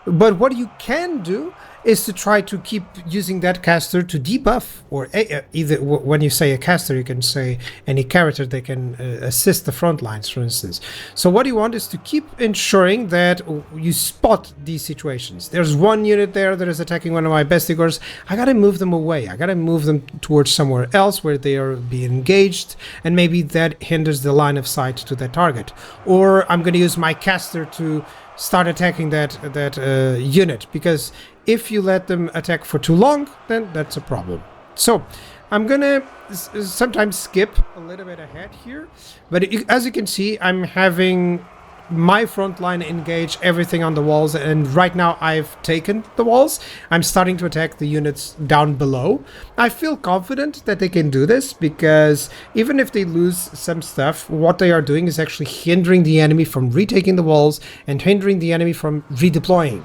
But what you can do is to try to keep using that caster to debuff, or either when you say a caster, you can say any character that can assist the front lines, for instance. So what you want is to keep ensuring that you spot these situations. There's one unit there that is attacking one of my Bestigors. I gotta move them away. I gotta move them towards somewhere else where they are being engaged, and maybe that hinders the line of sight to that target. Or I'm gonna use my caster to start attacking that unit, because if you let them attack for too long, then that's a problem. So I'm gonna sometimes skip a little bit ahead here, but as you can see, I'm having my front line engage everything on the walls, and right now I've taken the walls. I'm starting to attack the units down below. I feel confident that they can do this because even if they lose some stuff, what they are doing is actually hindering the enemy from retaking the walls and hindering the enemy from redeploying.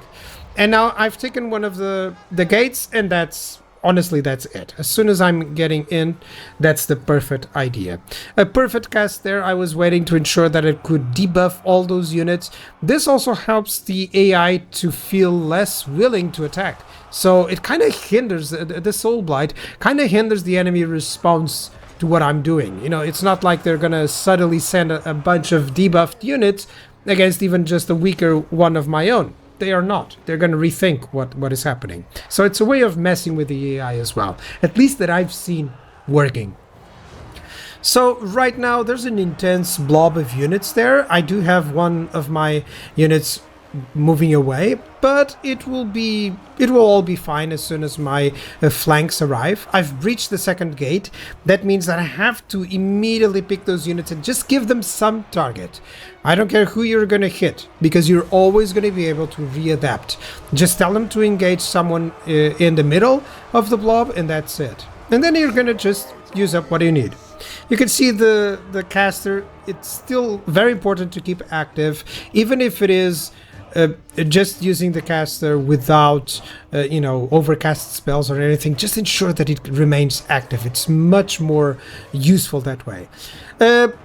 And now I've taken one of the gates, and honestly, that's it. As soon as I'm getting in, that's the perfect idea. A perfect cast there. I was waiting to ensure that it could debuff all those units. This also helps the AI to feel less willing to attack. So it kind of hinders, the Soul Blight kind of hinders the enemy response to what I'm doing. You know, it's not like they're going to suddenly send a bunch of debuffed units against even just a weaker one of my own. They are not. They're going to rethink what is happening. So it's a way of messing with the AI as well, at least that I've seen working. So right now there's an intense blob of units there. I do have one of my units moving away, but it will all be fine as soon as my flanks arrive. I've breached the second gate. That means that I have to immediately pick those units and just give them some target. I don't care who you're gonna hit, because you're always gonna be able to readapt. Just tell them to engage someone in the middle of the blob, and that's it. And then you're gonna just use up what you need. You can see the caster. It's still very important to keep active, even if it is just using the caster without overcast spells or anything. Just ensure that it remains active. It's much more useful that way.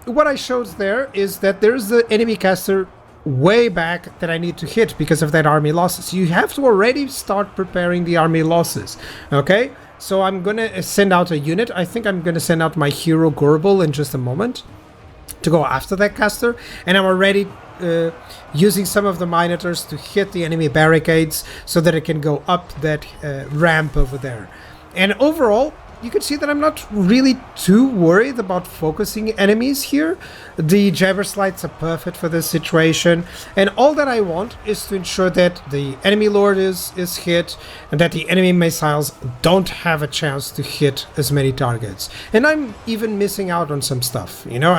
What I showed there is that there's the enemy caster way back that I need to hit because of that army losses. You have to already start preparing the army losses. Okay, so I'm gonna send out a unit. I think I'm gonna send out my hero Gorbel in just a moment to go after that caster, and I'm already using some of the Minotaurs to hit the enemy barricades so that it can go up that ramp over there. And overall, you can see that I'm not really too worried about focusing enemies here. The Jabber Slides are perfect for this situation, and all that I want is to ensure that the enemy lord is hit and that the enemy missiles don't have a chance to hit as many targets. And I'm even missing out on some stuff, you know.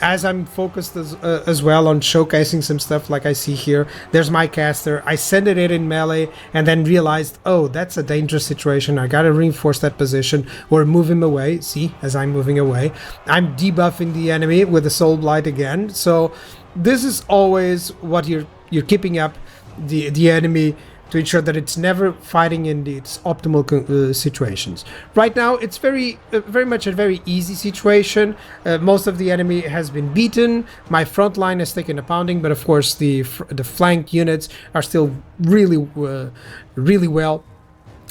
I'm focused as well on showcasing some stuff like I see here. There's my caster. I sent it in melee and then realized, oh, that's a dangerous situation. I gotta reinforce that position or move him away. See, as I'm moving away, I'm debuffing the enemy with the Soul Blight again. So this is always what you're keeping up the enemy to ensure that it's never fighting in its optimal situations. Right now, it's very much a very easy situation. Most of the enemy has been beaten. My front line has taken a pounding, but of course the flank units are still really well.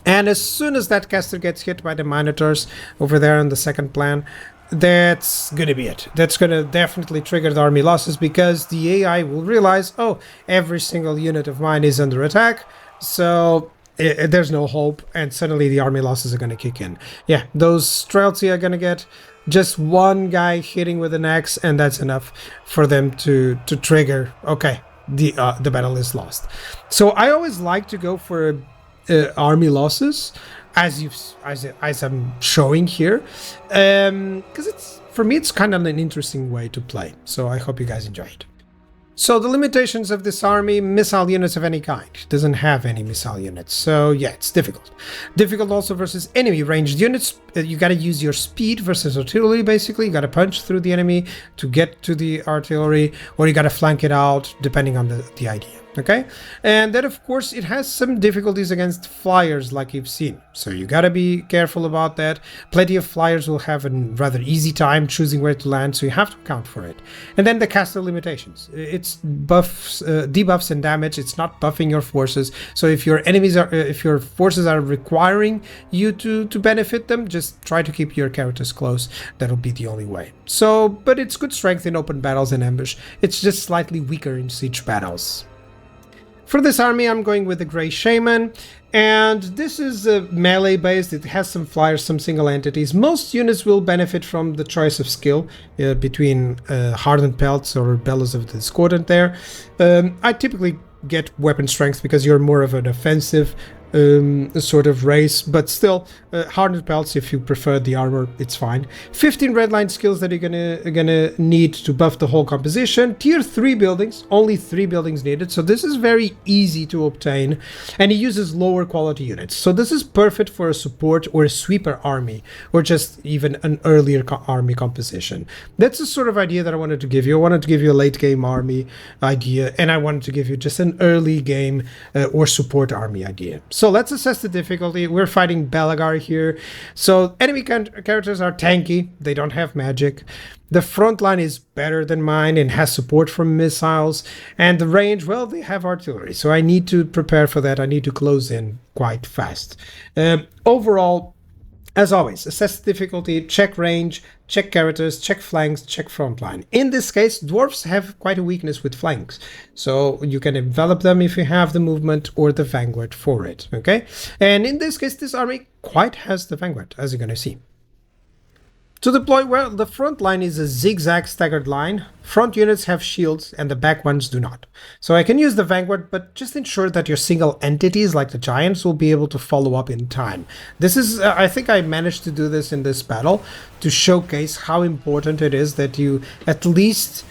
And as soon as that caster gets hit by the Minotaurs over there on the second plan, that's gonna be it. That's gonna definitely trigger the army losses, because the AI will realize, oh, every single unit of mine is under attack, so there's no hope, and suddenly the army losses are gonna kick in. Yeah, those Streltsy are gonna get just one guy hitting with an axe, and that's enough for them to trigger, okay, the battle is lost. So I always like to go for army losses, as I'm showing here, because for me it's kind of an interesting way to play. So I hope you guys enjoy it. So the limitations of this army: missile units of any kind. It doesn't have any missile units, so yeah, it's difficult. Difficult also versus enemy ranged units. You gotta use your speed versus artillery, basically. You gotta punch through the enemy to get to the artillery, or you gotta flank it out, depending on the idea. Okay, and then of course it has some difficulties against flyers, like you've seen, so you gotta be careful about that. Plenty of flyers will have a rather easy time choosing where to land, so you have to account for it. And then the caster limitations: it's debuffs and damage. It's not buffing your forces, so if your forces are requiring you to benefit them, just try to keep your characters close. That'll be the only way. So, but it's good strength in open battles and ambush. It's just slightly weaker in siege battles. For this army, I'm going with the Grey Shaman, and this is melee based. It has some flyers, some single entities. Most units will benefit from the choice of skill between Hardened Pelts or Bellows of the Discordant there. I typically get weapon strength because you're more of an offensive sort of race, but still, hardened pelts, if you prefer the armor, it's fine. 15 redline skills that you're gonna need to buff the whole composition. Tier 3 buildings, only 3 buildings needed, so this is very easy to obtain, and he uses lower quality units. So this is perfect for a support or a sweeper army, or just even an earlier army composition. That's the sort of idea that I wanted to give you. I wanted to give you a late game army idea, and I wanted to give you just an early game or support army idea. So let's assess the difficulty. We're fighting Belagar here. So enemy characters are tanky. They don't have magic. The front line is better than mine and has support from missiles. And the range, well, they have artillery. So I need to prepare for that. I need to close in quite fast. Overall, as always, assess the difficulty, check range, check characters, check flanks, check frontline. In this case, dwarves have quite a weakness with flanks, so you can envelop them if you have the movement or the vanguard for it, okay? And in this case, this army quite has the vanguard, as you're going to see. To deploy, well, the front line is a zigzag staggered line. Front units have shields and the back ones do not. So I can use the vanguard, but just ensure that your single entities like the giants will be able to follow up in time. This is, I think I managed to do this in this battle to showcase how important it is that you at least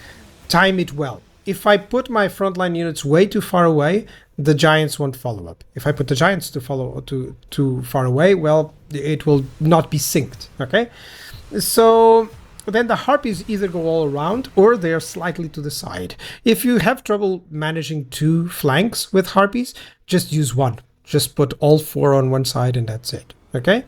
time it well. If I put my frontline units way too far away, the giants won't follow up. If I put the giants too far away, well, it will not be synced, okay? So then the harpies either go all around or they are slightly to the side. If you have trouble managing 2 flanks with harpies, just use 1. Just put all 4 on one side and that's it, okay?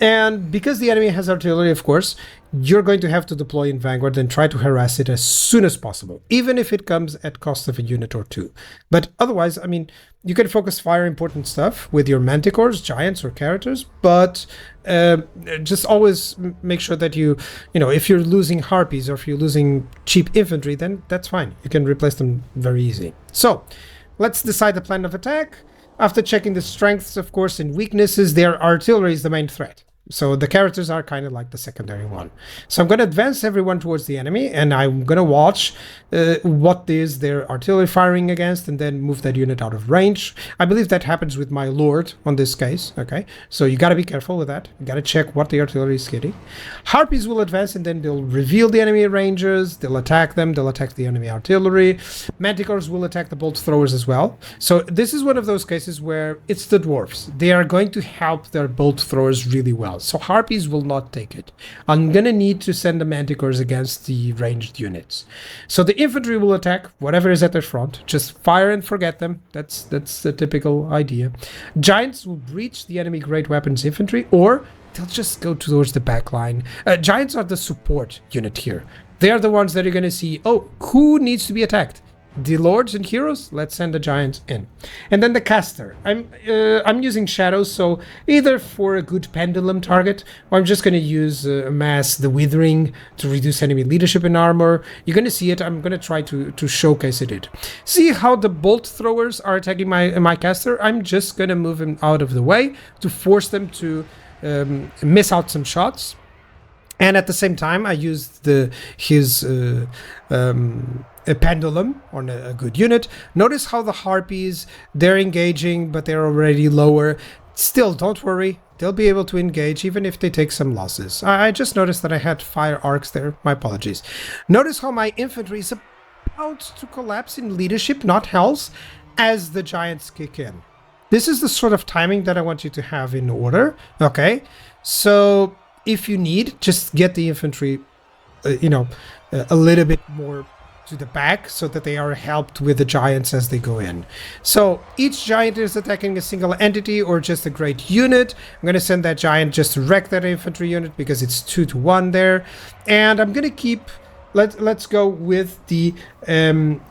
And because the enemy has artillery, of course, you're going to have to deploy in vanguard and try to harass it as soon as possible, even if it comes at cost of a unit or 2. But otherwise, I mean, you can focus fire important stuff with your manticores, giants, or characters, but just always make sure that you know, if you're losing harpies or if you're losing cheap infantry, then that's fine. You can replace them very easy. So let's decide the plan of attack. After checking the strengths, of course, and weaknesses, their artillery is the main threat. So the characters are kind of like the secondary one. So I'm going to advance everyone towards the enemy, and I'm going to watch what is their artillery firing against, and then move that unit out of range. I believe that happens with my lord on this case, okay? So you got to be careful with that. You got to check what the artillery is hitting. Harpies will advance, and then they'll reveal the enemy ranges. They'll attack them. They'll attack the enemy artillery. Manticores will attack the bolt throwers as well. So this is one of those cases where it's the dwarfs. They are going to help their bolt throwers really well. So harpies will not take it. I'm gonna need to send the manticores against the ranged units. So the infantry will attack whatever is at their front. Just fire and forget them. That's the typical idea. Giants will breach the enemy great weapons infantry, or they'll just go towards the back line. Giants are the support unit here. They are the ones that are gonna see, oh, who needs to be attacked? The lords and heroes, let's send the giants in. And then the caster. I'm using shadows, so either for a good pendulum target, or I'm just going to use mass the withering to reduce enemy leadership and armor. You're going to see it. I'm going to try to showcase it. See how the bolt throwers are attacking my caster? I'm just going to move him out of the way to force them to miss out some shots. And at the same time, I used his a pendulum on a good unit. Notice how the harpies, they're engaging, but they're already lower. Still, don't worry. They'll be able to engage even if they take some losses. I just noticed that I had fire arcs there. My apologies. Notice how my infantry is about to collapse in leadership, not health, as the giants kick in. This is the sort of timing that I want you to have in order, okay? So if you need, just get the infantry, a little bit more to the back so that they are helped with the giants as they go in. So each giant is attacking a single entity or just a great unit. I'm going to send that giant just to wreck that infantry unit because it's 2-1 there. And I'm going to keep, let's go with the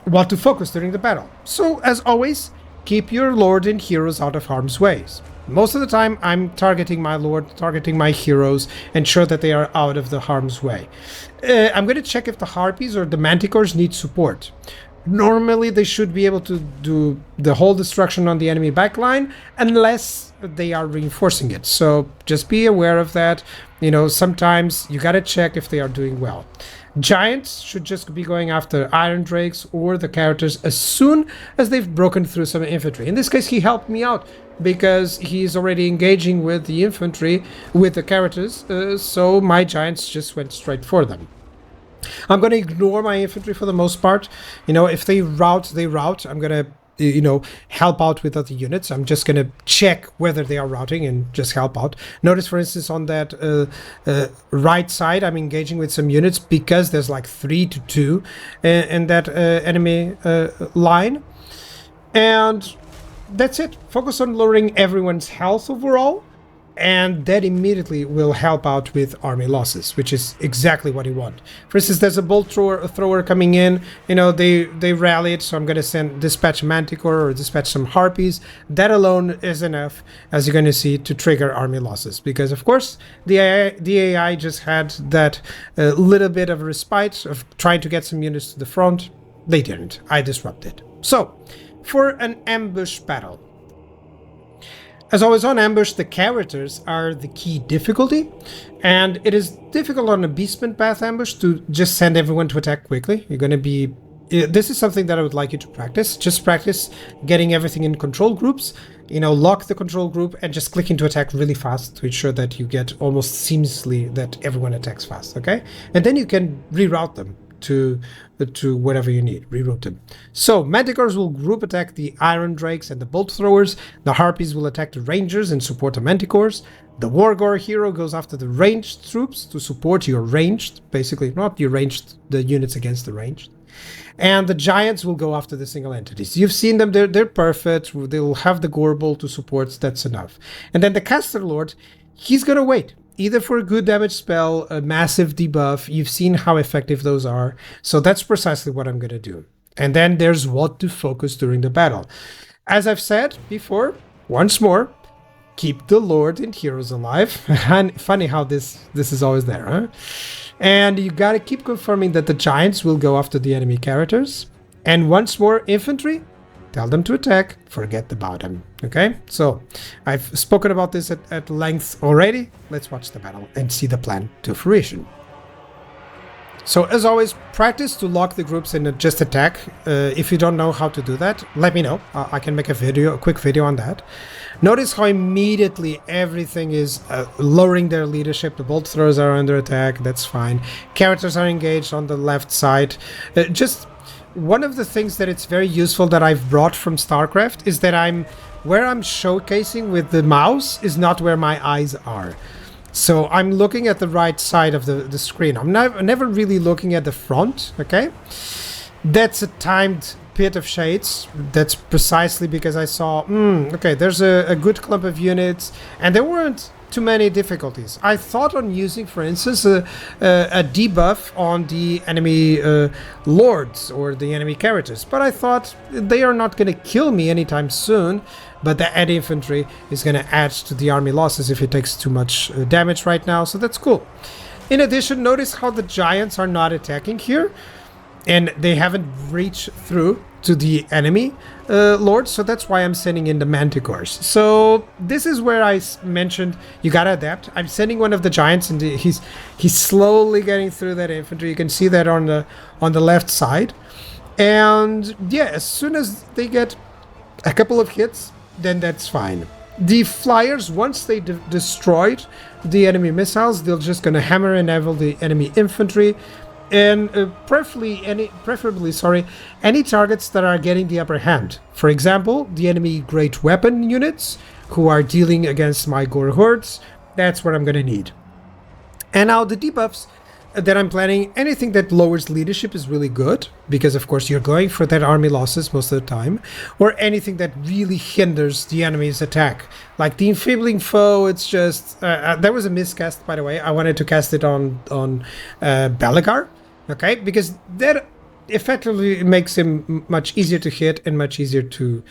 what to focus during the battle. So as always, keep your lord and heroes out of harm's way. Most of the time, I'm targeting my lord, targeting my heroes, ensure that they are out of the harm's way. I'm going to check if the harpies or the manticores need support. Normally, they should be able to do the whole destruction on the enemy backline, unless they are reinforcing it. So just be aware of that. Sometimes you got to check if they are doing well. Giants should just be going after Iron Drakes or the characters as soon as they've broken through some infantry. In this case, he helped me out because he's already engaging with the infantry, with the characters, so my Giants just went straight for them. I'm going to ignore my infantry for the most part. You know, if they rout, they rout. I'm going to, you know, help out with other units. I'm just going to check whether they are routing and just help out. Notice, for instance, on that right side, I'm engaging with some units because there's like 3 to 2 in that enemy line. And that's it. Focus on lowering everyone's health overall. And that immediately will help out with army losses, which is exactly what you want. For instance, there's a bolt thrower coming in. You know, they rallied, so I'm going to dispatch Manticore or dispatch some Harpies. That alone is enough, as you're going to see, to trigger army losses. Because, of course, the AI just had that little bit of a respite of trying to get some units to the front. They didn't. I disrupted. So, for an ambush battle. As always on ambush, the characters are the key difficulty, and it is difficult on a Beastman path ambush to just send everyone to attack quickly. You're going to be... This is something that I would like you to practice. Just practice getting everything in control groups, you know, lock the control group and just clicking to attack really fast to ensure that you get almost seamlessly that everyone attacks fast, okay? And then you can reroute them to whatever you need, reroute them. So Manticores will group attack the Iron Drakes and the Bolt Throwers. The Harpies will attack the Rangers and support the Manticores. The Wargore hero goes after the ranged troops to support your ranged, basically not your ranged, the units against the ranged. And the Giants will go after the single entities. You've seen them, they're perfect. They'll have the Gorbel to support, that's enough. And then the Caster Lord, he's gonna wait. Either for a good damage spell, a massive debuff. You've seen how effective those are. So that's precisely what I'm going to do. And then there's what to focus during the battle. As I've said before, once more, keep the Lord and heroes alive. And funny how this is always there, huh? And you got to keep confirming that the Giants will go after the enemy characters. And once more, infantry, tell them to attack, forget about them, okay? So, I've spoken about this at length already. Let's watch the battle and see the plan to fruition. So, as always, practice to lock the groups and just attack. If you don't know how to do that, let me know. I can make a quick video on that. Notice how immediately everything is lowering their leadership. The bolt throwers are under attack, that's fine. Characters are engaged on the left side. One of the things that it's very useful that I've brought from StarCraft is that where I'm showcasing with the mouse is not where my eyes are. So I'm looking at the right side of the screen. I'm never really looking at the front, okay? That's a timed pit of shades. That's precisely because I saw, okay, there's a good clump of units, and there weren't too many difficulties. I thought on using, for instance, a debuff on the enemy lords or the enemy characters, but I thought they are not going to kill me anytime soon, but the add infantry is going to add to the army losses if it takes too much damage right now, so that's cool. In addition, notice how the Giants are not attacking here, and they haven't reached through to the enemy lords, so that's why I'm sending in the Manticores. So this is where I mentioned you gotta adapt. I'm sending one of the Giants, and he's slowly getting through that infantry. You can see that on the left side, and yeah, as soon as they get a couple of hits, then that's fine. The Flyers, once they destroyed the enemy missiles, they're just gonna hammer and navel the enemy infantry. And preferably any targets that are getting the upper hand. For example, the enemy great weapon units who are dealing against my Gore hordes. That's what I'm going to need. And now the debuffs that I'm planning, anything that lowers leadership is really good, because of course you're going for that army losses most of the time, or anything that really hinders the enemy's attack. Like the enfeebling foe, it's just, that was a miscast, by the way. I wanted to cast it on Belagar. Okay, because that effectively makes him much easier to hit and much easier to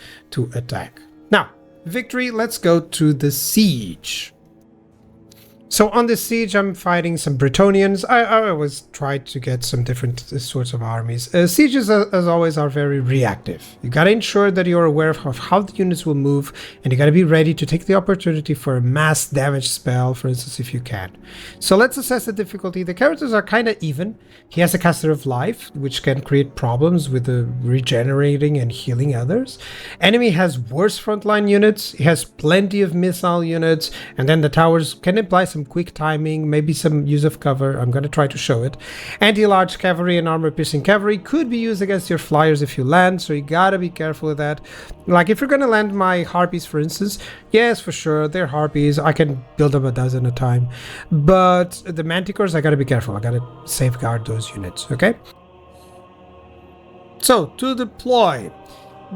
attack. Now, victory, let's go to the siege. So on this siege, I'm fighting some Bretonnians. I always try to get some different sorts of armies. Sieges, as always, are very reactive. You gotta ensure that you're aware of how the units will move, and you gotta be ready to take the opportunity for a mass damage spell, for instance, if you can. So let's assess the difficulty. The characters are kind of even. He has a caster of life, which can create problems with the regenerating and healing others. Enemy has worse frontline units. He has plenty of missile units, and then the towers can imply some quick timing, maybe some use of cover. I'm going to try to show it. Anti-large cavalry and armor-piercing cavalry could be used against your flyers if you land, so you gotta be careful with that. Like if you're going to land my harpies, for instance, yes, for sure, they're harpies. I can build them a dozen at a time. But the manticores, I gotta be careful. I gotta safeguard those units, okay? So, to deploy.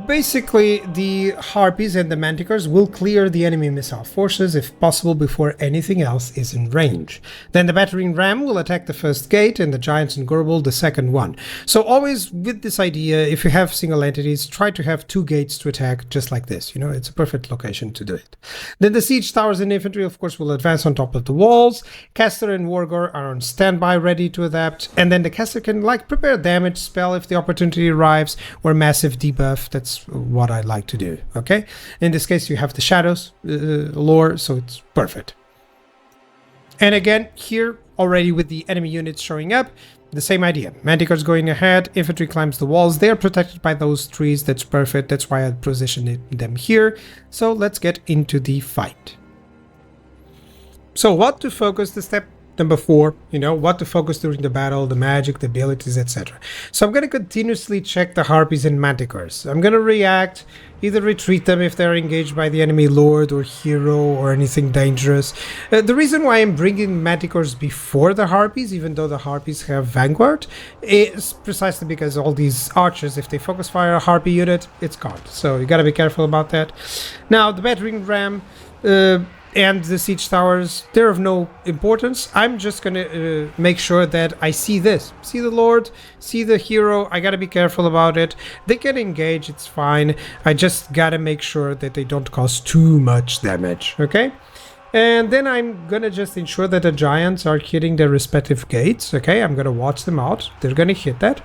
Basically, the harpies and the manticores will clear the enemy missile forces, if possible, before anything else is in range. Then the battering ram will attack the first gate, and the giants and Gorbel the second one. So always with this idea, if you have single entities, try to have 2 gates to attack, just like this. You know, it's a perfect location to do it. Then the siege towers and infantry, of course, will advance on top of the walls. Caster and Wargor are on standby, ready to adapt. And then the caster can, like, prepare damage spell if the opportunity arrives, or massive debuff. That's what I like to do, okay? In this case, you have the shadows lore, so it's perfect. And again, here, already with the enemy units showing up, the same idea. Manticores going ahead, infantry climbs the walls. They are protected by those trees. That's perfect. That's why I positioned them here. So let's get into the fight. So what to focus, the step number 4, you know, what to focus during the battle, the magic, the abilities, etc. So I'm going to continuously check the harpies and manticores. I'm going to react, either retreat them if they're engaged by the enemy lord or hero or anything dangerous. The reason why I'm bringing manticores before the harpies, even though the harpies have vanguard, is precisely because all these archers, if they focus fire a harpy unit, it's gone. So you got to be careful about that. Now, the battering ram and the siege towers, they're of no importance. I'm just gonna make sure that I see this. See the lord, see the hero. I gotta be careful about it. They can engage, it's fine. I just gotta make sure that they don't cause too much damage, okay? And then I'm gonna just ensure that the giants are hitting their respective gates, okay? I'm gonna watch them out. They're gonna hit that.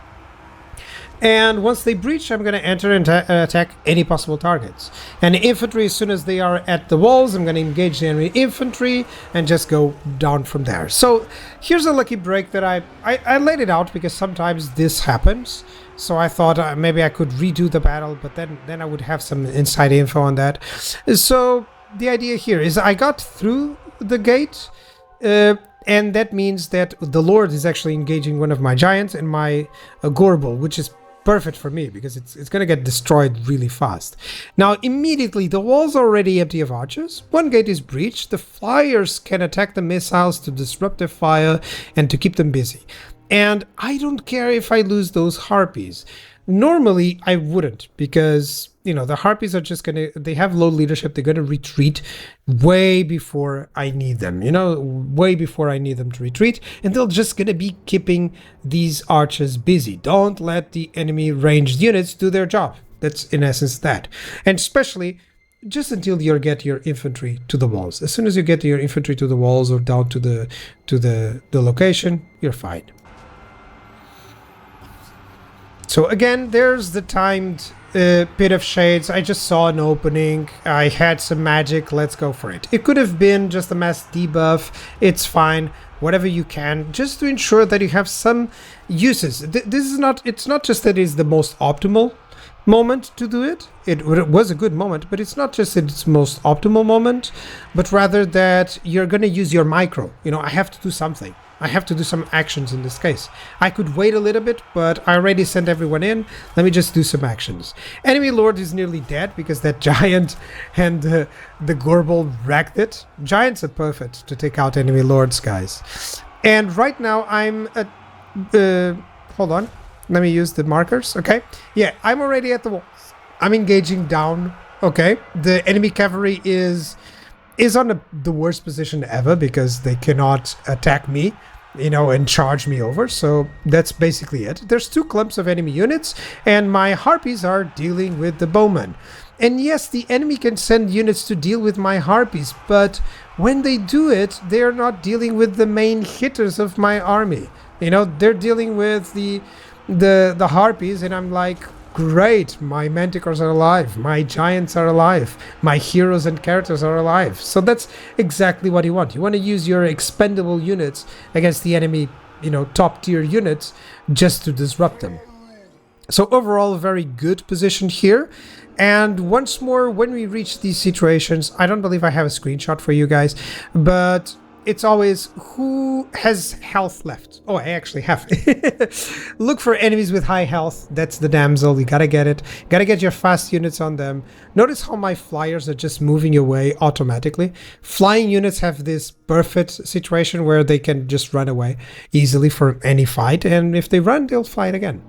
And once they breach, I'm going to enter and attack any possible targets. And infantry, as soon as they are at the walls, I'm going to engage the enemy infantry and just go down from there. So here's a lucky break that I laid it out because sometimes this happens. So I thought maybe I could redo the battle, but then I would have some inside info on that. So the idea here is I got through the gate, and that means that the Lord is actually engaging one of my giants and my Gorbel, which is perfect for me because it's going to get destroyed really fast. Now, immediately, the wall's already empty of archers. One gate is breached. The flyers can attack the missiles to disrupt their fire and to keep them busy. And I don't care if I lose those harpies. Normally, I wouldn't because, you know, the harpies are just they have low leadership. They're going to retreat way before I need them, you know, way before I need them to retreat. And they're just going to be keeping these archers busy. Don't let the enemy ranged units do their job. That's in essence that. And especially just until you get your infantry to the walls. As soon as you get your infantry to the walls or down to the location, you're fine. So again, there's the timed Pit of Shades. I just saw an opening. I had some magic. Let's go for it. It could have been just a mass debuff. It's fine. Whatever you can, just to ensure that you have some uses. This is not. It's not just that it's the most optimal moment to do it. It was a good moment, but it's not just its most optimal moment, but rather that you're going to use your micro. You know, I have to do something. I have to do some actions in this case. I could wait a little bit, but I already sent everyone in. Let me just do some actions. Enemy Lord is nearly dead because that giant and the Gorbel wrecked it. Giants are perfect to take out enemy Lords, guys. And right now I'm at... hold on. Let me use the markers, okay? Yeah, I'm already at the walls. I'm engaging down, okay? The enemy cavalry is on the worst position ever because they cannot attack me, you know, and charge me over. So that's basically it. There's 2 clumps of enemy units and my harpies are dealing with the bowmen. And yes, the enemy can send units to deal with my harpies, but when they do it, they are not dealing with the main hitters of my army. You know, they're dealing with the harpies, and I'm like, great, my manticores are alive, my giants are alive, my heroes and characters are alive. So that's exactly what you want. You want to use your expendable units against the enemy, you know, top tier units, just to disrupt them. So overall, a very good position here. And once more, when we reach these situations, I don't believe I have a screenshot for you guys, but it's always who has health left. Oh, I actually have. Look for enemies with high health. That's the damsel. You gotta get it. Gotta get your fast units on them. Notice how my flyers are just moving away automatically. Flying units have this perfect situation where they can just run away easily for any fight. And if they run, they'll fight again.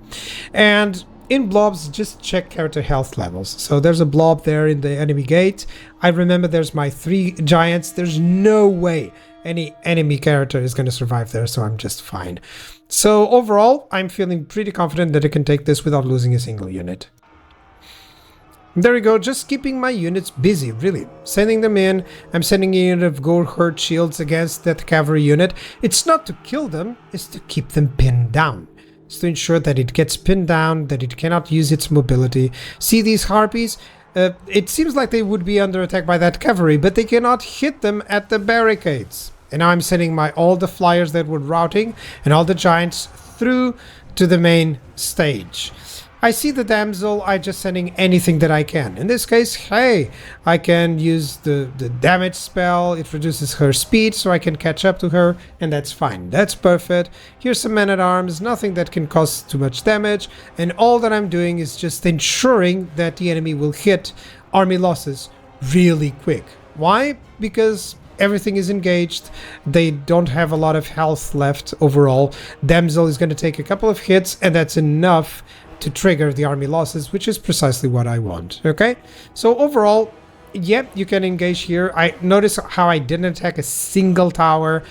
And in blobs, just check character health levels. So there's a blob there in the enemy gate. I remember there's my 3 giants. There's no way any enemy character is going to survive there, so I'm just fine. So overall, I'm feeling pretty confident that I can take this without losing a single unit. There we go, just keeping my units busy, really. Sending them in. I'm sending a unit of Gore Hurt shields against that cavalry unit. It's not to kill them, it's to keep them pinned down. It's to ensure that it gets pinned down, that it cannot use its mobility. See these harpies? It seems like they would be under attack by that cavalry, but they cannot hit them at the barricades. And now I'm sending all the flyers that were routing and all the giants through to the main stage. I see the damsel, I'm just sending anything that I can. In this case, hey, I can use the damage spell. It reduces her speed so I can catch up to her, and that's fine. That's perfect. Here's some men-at-arms, nothing that can cause too much damage, and all that I'm doing is just ensuring that the enemy will hit army losses really quick. Why? Because everything is engaged. They don't have a lot of health left overall. Damsel is going to take a couple of hits, and that's enough to trigger the army losses, which is precisely what I want. Okay, so overall, yep, you can engage here. I notice how I didn't attack a single tower.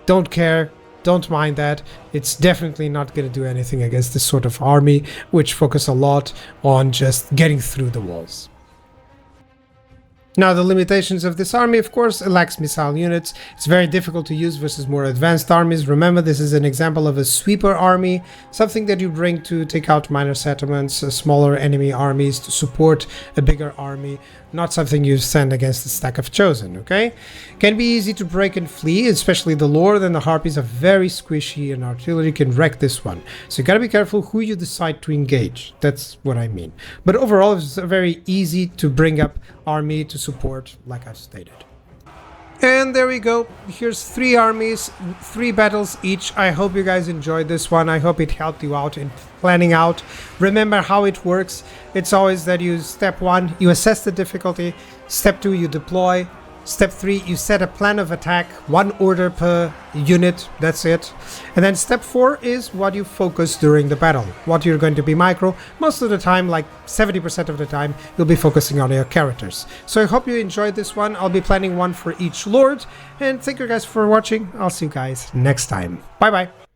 Don't care, don't mind that. It's definitely not going to do anything against this sort of army, which focus a lot on just getting through the walls. Now, the limitations of this army, of course, it lacks missile units. It's very difficult to use versus more advanced armies. Remember, this is an example of a sweeper army, something that you bring to take out minor settlements, smaller enemy armies, to support a bigger army, not something you send against a stack of chosen, okay? Can be easy to break and flee, especially the Lord and the Harpies are very squishy, and artillery can wreck this one. So you gotta be careful who you decide to engage. That's what I mean. But overall, it's very easy to bring up army to support, like I've stated. And there we go. Here's 3 armies, 3 battles each. I hope you guys enjoyed this one. I hope it helped you out in planning out. Remember how it works. It's always that you, step 1, you assess the difficulty. Step 2, you deploy. Step 3, you set a plan of attack, 1 order per unit, that's it. And then step 4 is what you focus during the battle, what you're going to be micro. Most of the time, like 70% of the time, you'll be focusing on your characters. So I hope you enjoyed this one. I'll be planning one for each lord. And thank you guys for watching. I'll see you guys next time. Bye bye.